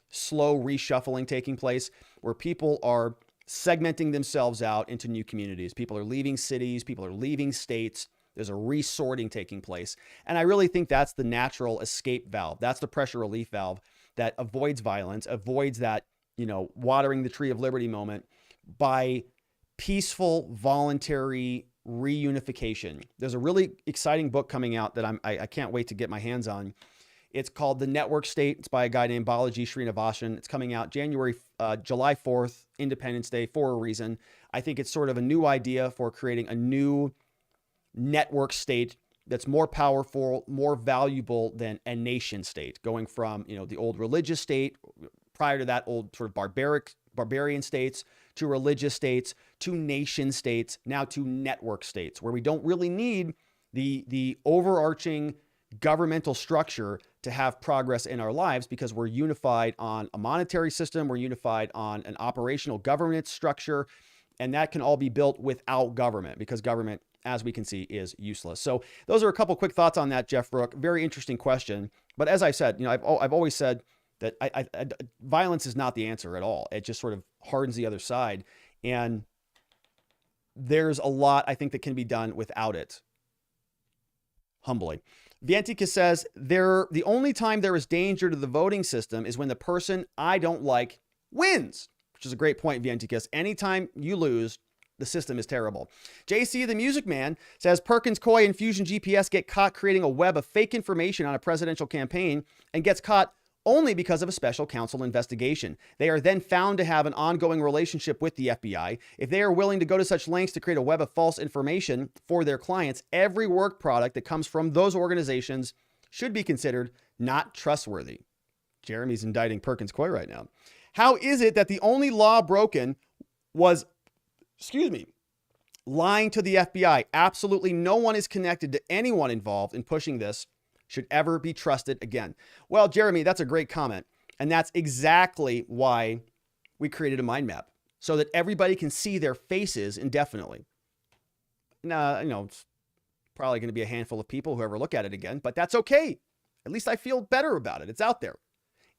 slow reshuffling taking place where people are segmenting themselves out into new communities. People are leaving cities, people are leaving states. There's a resorting taking place. And I really think that's the natural escape valve. That's the pressure relief valve that avoids violence, avoids that, you know, watering the tree of liberty moment by peaceful, voluntary reunification. There's a really exciting book coming out that I can't wait to get my hands on. It's called The Network State. It's by a guy named Balaji Srinivasan. It's coming out July 4th, Independence Day, for a reason. I think it's sort of a new idea for creating a new network state that's more powerful, more valuable than a nation state, going from, you know, the old religious state, prior to that, old sort of barbarian states, to religious states, to nation states, now to network states, where we don't really need the overarching governmental structure to have progress in our lives, because we're unified on a monetary system, we're unified on an operational governance structure, and that can all be built without government, because government, as we can see, is useless. So those are a couple quick thoughts on that, Jeff Brook. Very interesting question. But as I said, I've always said that violence is not the answer at all. It just sort of hardens the other side. And there's a lot, I think, that can be done without it. Humbly. Vientica says, the only time there is danger to the voting system is when the person I don't like wins, which is a great point, Vienticus. Anytime you lose, the system is terrible. JC, the Music Man, says Perkins Coie and Fusion GPS get caught creating a web of fake information on a presidential campaign and gets caught only because of a special counsel investigation. They are then found to have an ongoing relationship with the FBI. If they are willing to go to such lengths to create a web of false information for their clients, every work product that comes from those organizations should be considered not trustworthy. Jeremy's indicting Perkins Coie right now. How is it that the only law broken was, lying to the FBI? Absolutely no one is connected to anyone involved in pushing this should ever be trusted again. Well, Jeremy, that's a great comment. And that's exactly why we created a mind map, so that everybody can see their faces indefinitely. Now, it's probably going to be a handful of people who ever look at it again, but that's okay. At least I feel better about it. It's out there.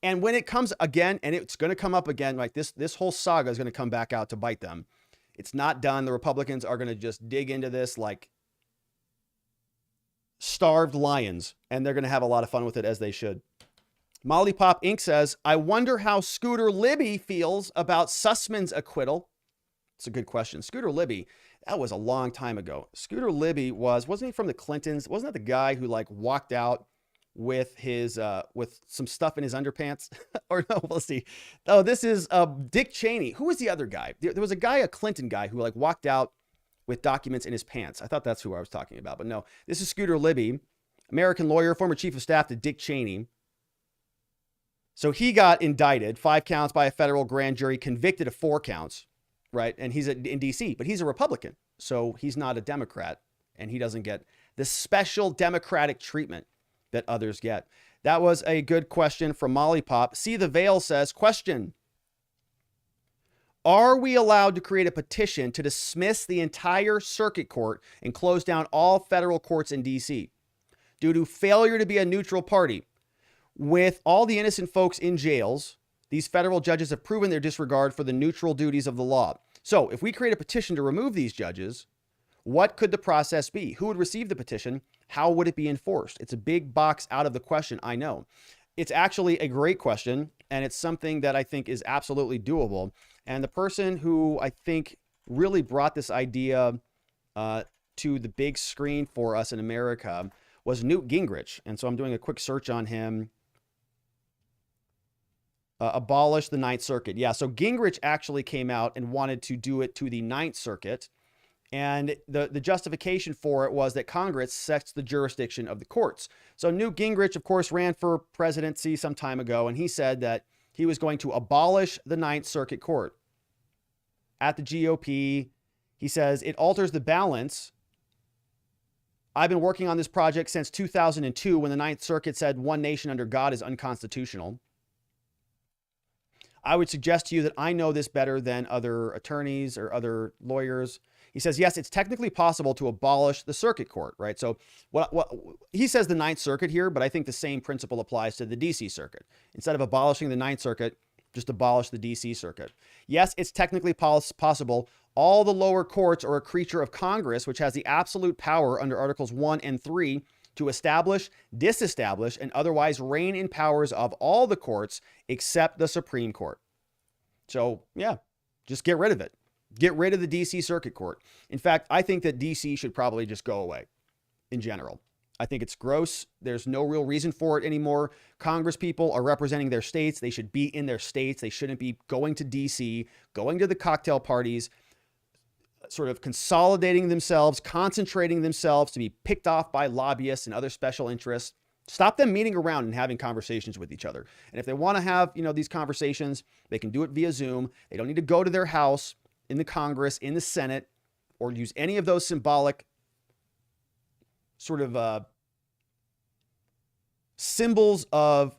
And when it comes again, and it's going to come up again, like this whole saga is going to come back out to bite them. It's not done. The Republicans are going to just dig into this like starved lions, and they're going to have a lot of fun with it, as they should. Molly Pop Inc. says, I wonder how Scooter Libby feels about Sussmann's acquittal. It's a good question. Scooter Libby, that was a long time ago. Scooter Libby wasn't he from the Clintons? Wasn't that the guy who like walked out with his with some stuff in his underpants? Or no, let's see. Oh, this is Dick Cheney. Who was the other guy? There was a guy, a Clinton guy, who like walked out with documents in his pants. I thought that's who I was talking about, but no. This is Scooter Libby, American lawyer, former chief of staff to Dick Cheney. So he got indicted, 5 counts by a federal grand jury, convicted of 4 counts, right? And he's in D.C., but he's a Republican, so he's not a Democrat, and he doesn't get the special Democratic treatment that others get. That was a good question from Molly Pop. See the Veil says, question: are we allowed to create a petition to dismiss the entire circuit court and close down all federal courts in D.C. due to failure to be a neutral party? With all the innocent folks in jails, these federal judges have proven their disregard for the neutral duties of the law. So if we create a petition to remove these judges, what could the process be? Who would receive the petition? How would it be enforced? It's a big box out of the question, I know. It's actually a great question, and it's something that I think is absolutely doable. And the person who I think really brought this idea to the big screen for us in America was Newt Gingrich. And so I'm doing a quick search on him. Abolish the Ninth Circuit. Yeah, so Gingrich actually came out and wanted to do it to the Ninth Circuit. And the justification for it was that Congress sets the jurisdiction of the courts. So Newt Gingrich, of course, ran for presidency some time ago, and he said that he was going to abolish the Ninth Circuit Court. At the GOP, he says, it alters the balance. I've been working on this project since 2002, when the Ninth Circuit said one nation under God is unconstitutional. I would suggest to you that I know this better than other attorneys or other lawyers. He says, yes, it's technically possible to abolish the circuit court, right? So what he says the Ninth Circuit here, but I think the same principle applies to the DC Circuit. Instead of abolishing the Ninth Circuit, just abolish the DC Circuit. Yes, it's technically possible. All the lower courts are a creature of Congress, which has the absolute power under Articles 1 and 3 to establish, disestablish, and otherwise rein in powers of all the courts except the Supreme Court. So yeah, just get rid of it. Get rid of the DC Circuit Court. In fact, I think that DC should probably just go away in general. I think it's gross. There's no real reason for it anymore. Congress people are representing their states. They should be in their states. They shouldn't be going to DC, going to the cocktail parties, sort of consolidating themselves, concentrating themselves to be picked off by lobbyists and other special interests. Stop them meeting around and having conversations with each other. And if they want to have, these conversations, they can do it via Zoom. They don't need to go to their house in the Congress, in the Senate, or use any of those symbolic sort of symbols of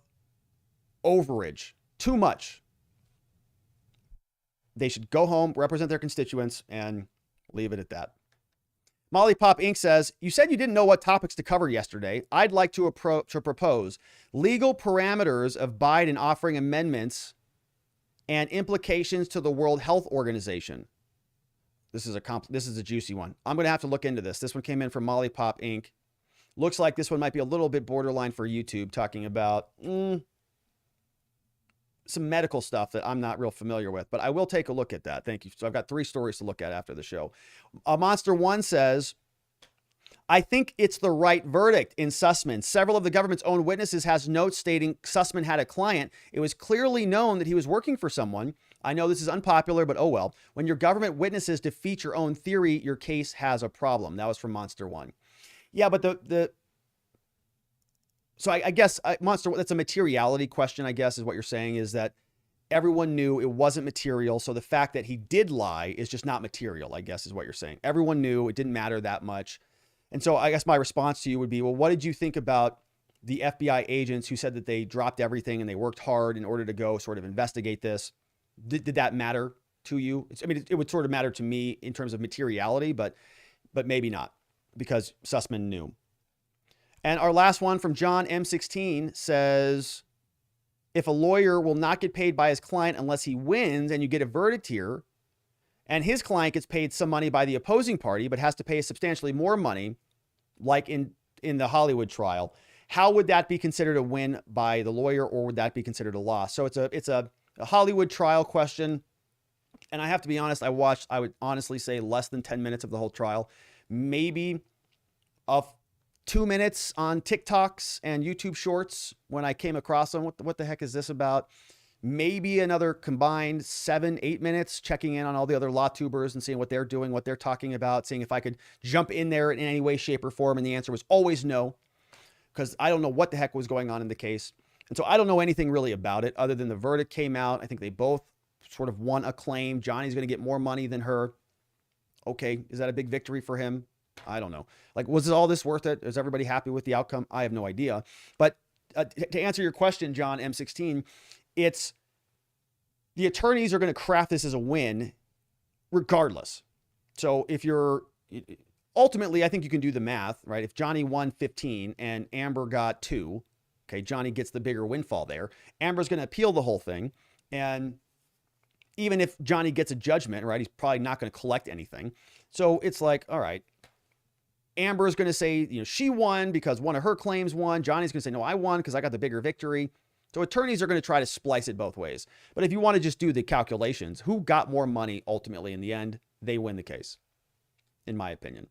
overage. Too much. They should go home, represent their constituents, and leave it at that. Molly Pop Inc. says, you said you didn't know what topics to cover yesterday. I'd like to propose legal parameters of Biden offering amendments and implications to the World Health Organization. This is a juicy one. I'm going to have to look into this. This one came in from Molly Pop Inc. Looks like this one might be a little bit borderline for YouTube, talking about some medical stuff that I'm not real familiar with, but I will take a look at that. Thank you. So I've got 3 stories to look at after the show. Monster One says, I think it's the right verdict in Sussmann. Several of the government's own witnesses has notes stating Sussmann had a client. It was clearly known that he was working for someone. I know this is unpopular, but oh well. When your government witnesses defeat your own theory, your case has a problem. That was from Monster One. Yeah, but so I guess, Monster, that's a materiality question, I guess, is what you're saying, is that everyone knew it wasn't material. So the fact that he did lie is just not material, I guess, is what you're saying. Everyone knew it didn't matter that much. And so I guess my response to you would be, well, what did you think about the FBI agents who said that they dropped everything and they worked hard in order to go sort of investigate this? Did that matter to you? I mean, it would sort of matter to me in terms of materiality, but maybe not, because Sussmann knew. And our last one from John M16 says, if a lawyer will not get paid by his client unless he wins and you get a verdict here, and his client gets paid some money by the opposing party but has to pay substantially more money, like in the Hollywood trial, how would that be considered a win by the lawyer, or would that be considered a loss? So it's a Hollywood trial question. And I have to be honest, I would honestly say less than 10 minutes of the whole trial, maybe 2 minutes on TikToks and YouTube shorts when I came across them. What the heck is this about? Maybe another combined 7-8 minutes checking in on all the other law tubers and seeing what they're doing, what they're talking about, seeing if I could jump in there in any way, shape, or form. And the answer was always no, because I don't know what the heck was going on in the case. And so I don't know anything really about it other than the verdict came out. I think they both sort of won a claim. Johnny's going to get more money than her. Okay, is that a big victory for him? I don't know. Like, was all this worth it? Is everybody happy with the outcome? I have no idea. But to answer your question, John M16, it's the attorneys are going to craft this as a win regardless. So if you're ultimately, I think you can do the math, right? If Johnny won 15 and Amber got 2, okay, Johnny gets the bigger windfall there. Amber's going to appeal the whole thing. And even if Johnny gets a judgment, right, he's probably not going to collect anything. So it's like, all right, Amber is going to say, she won because one of her claims won. Johnny's going to say, no, I won because I got the bigger victory. So attorneys are going to try to splice it both ways. But if you want to just do the calculations, who got more money ultimately in the end, they win the case, in my opinion.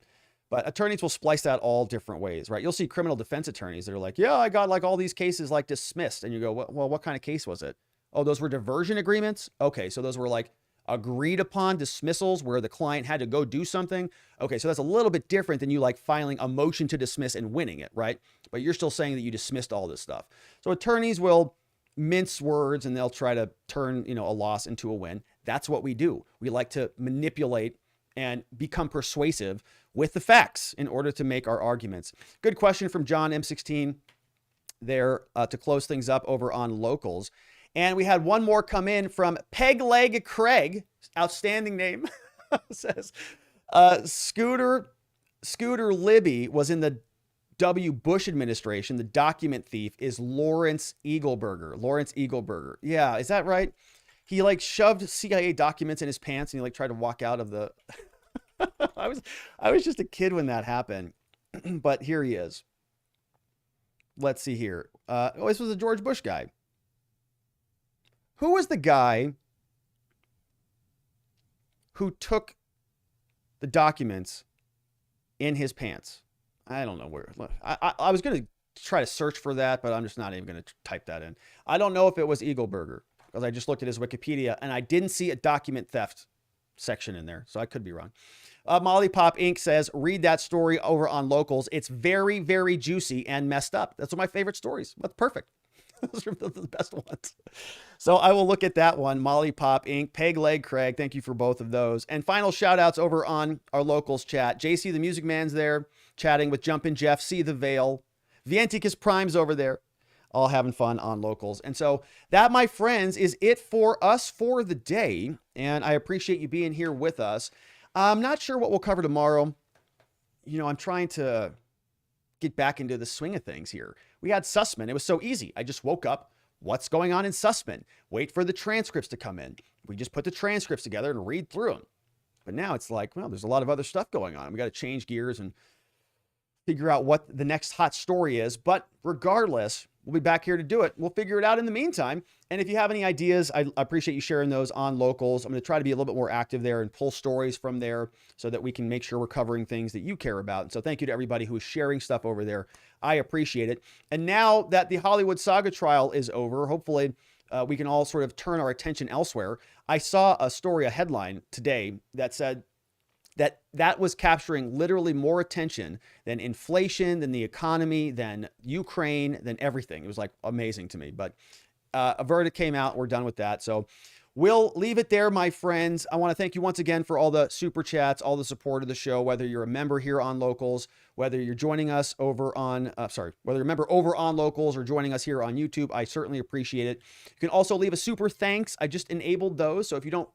But attorneys will splice that all different ways, right? You'll see criminal defense attorneys that are like, yeah, I got like all these cases like dismissed. And you go, well, what kind of case was it? Oh, those were diversion agreements? Okay, so those were like agreed upon dismissals where the client had to go do something. Okay, so that's a little bit different than you like filing a motion to dismiss and winning it, right? But you're still saying that you dismissed all this stuff. So attorneys will mince words and they'll try to turn, a loss into a win. That's what we do. We like to manipulate and become persuasive with the facts in order to make our arguments. Good question from John M16 there to close things up over on locals. And we had one more come in from Peg Leg Craig, outstanding name, says, Scooter Libby was in the W. Bush administration. The document thief is Lawrence Eagleburger. Yeah, is that right? He like shoved CIA documents in his pants and he like tried to walk out of the... I was just a kid when that happened, but here he is. Let's see here. This was a George Bush guy. Who was the guy who took the documents in his pants? I don't know where. I was going to try to search for that, but I'm just not even going to type that in. I don't know if it was Eagleburger, because I just looked at his Wikipedia and I didn't see a document theft section in there, so I could be wrong. Molly Pop Inc. says, read that story over on Locals. It's very, very juicy and messed up. That's one of my favorite stories. That's perfect. Those are the best ones. So I will look at that one. Molly Pop Inc., Peg Leg Craig, thank you for both of those. And final shout outs over on our Locals chat. JC the Music Man's there chatting with Jumpin' Jeff, See the Veil. Vienticus Prime's over there, all having fun on Locals. And so that, my friends, is it for us for the day. And I appreciate you being here with us. I'm not sure what we'll cover tomorrow. You know, I'm trying to get back into the swing of things here. We had Sussmann. It was so easy. I just woke up. What's going on in Sussmann? Wait for the transcripts to come in. We just put the transcripts together and read through them. But now it's like, well, there's a lot of other stuff going on. We got to change gears and figure out what the next hot story is. But regardless, we'll be back here to do it. We'll figure it out in the meantime. And if you have any ideas, I appreciate you sharing those on Locals. I'm going to try to be a little bit more active there and pull stories from there so that we can make sure we're covering things that you care about. And so thank you to everybody who is sharing stuff over there. I appreciate it. And now that the Hollywood saga trial is over, hopefully we can all sort of turn our attention elsewhere. I saw a story, a headline today that said that was capturing literally more attention than inflation, than the economy, than Ukraine, than everything. It was like amazing to me. But a verdict came out. We're done with that. So we'll leave it there, my friends. I want to thank you once again for all the super chats, all the support of the show, whether you're a member here on Locals, whether you're joining us over on, whether you're a member over on Locals or joining us here on YouTube. I certainly appreciate it. You can also leave a super thanks. I just enabled those. So if you don't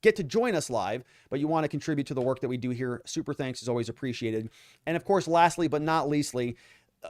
get to join us live, but you want to contribute to the work that we do here, super thanks is always appreciated. And of course, lastly, but not leastly,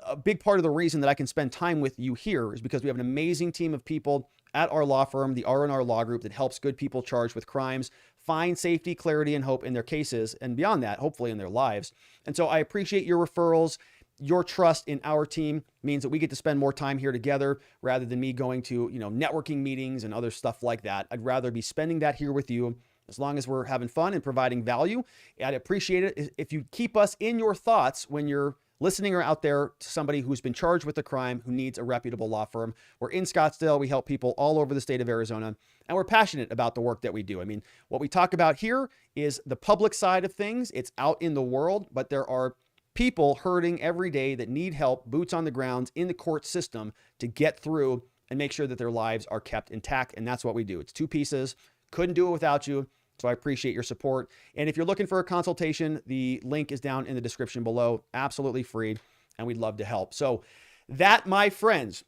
a big part of the reason that I can spend time with you here is because we have an amazing team of people at our law firm, the R&R Law Group, that helps good people charged with crimes find safety, clarity, and hope in their cases, and beyond that, hopefully in their lives. And so I appreciate your referrals. Your trust in our team means that we get to spend more time here together rather than me going to, networking meetings and other stuff like that. I'd rather be spending that here with you as long as we're having fun and providing value. I'd appreciate it if you keep us in your thoughts when you're listening or out there to somebody who's been charged with a crime who needs a reputable law firm. We're in Scottsdale. We help people all over the state of Arizona, and we're passionate about the work that we do. I mean, what we talk about here is the public side of things. It's out in the world, but there are people hurting every day that need help, boots on the ground in the court system to get through and make sure that their lives are kept intact. And that's what we do. It's two pieces. Couldn't do it without you. So I appreciate your support. And if you're looking for a consultation, the link is down in the description below. Absolutely free. And we'd love to help. So that, my friends,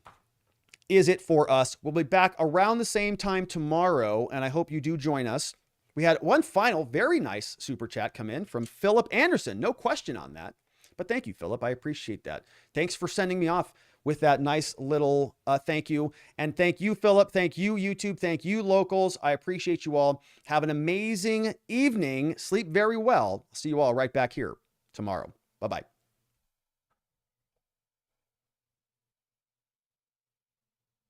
is it for us. We'll be back around the same time tomorrow. And I hope you do join us. We had one final very nice super chat come in from Philip Anderson. No question on that. But thank you, Philip. I appreciate that. Thanks for sending me off with that nice little thank you. And thank you, Philip. Thank you, YouTube. Thank you, Locals. I appreciate you all. Have an amazing evening. Sleep very well. See you all right back here tomorrow. Bye-bye.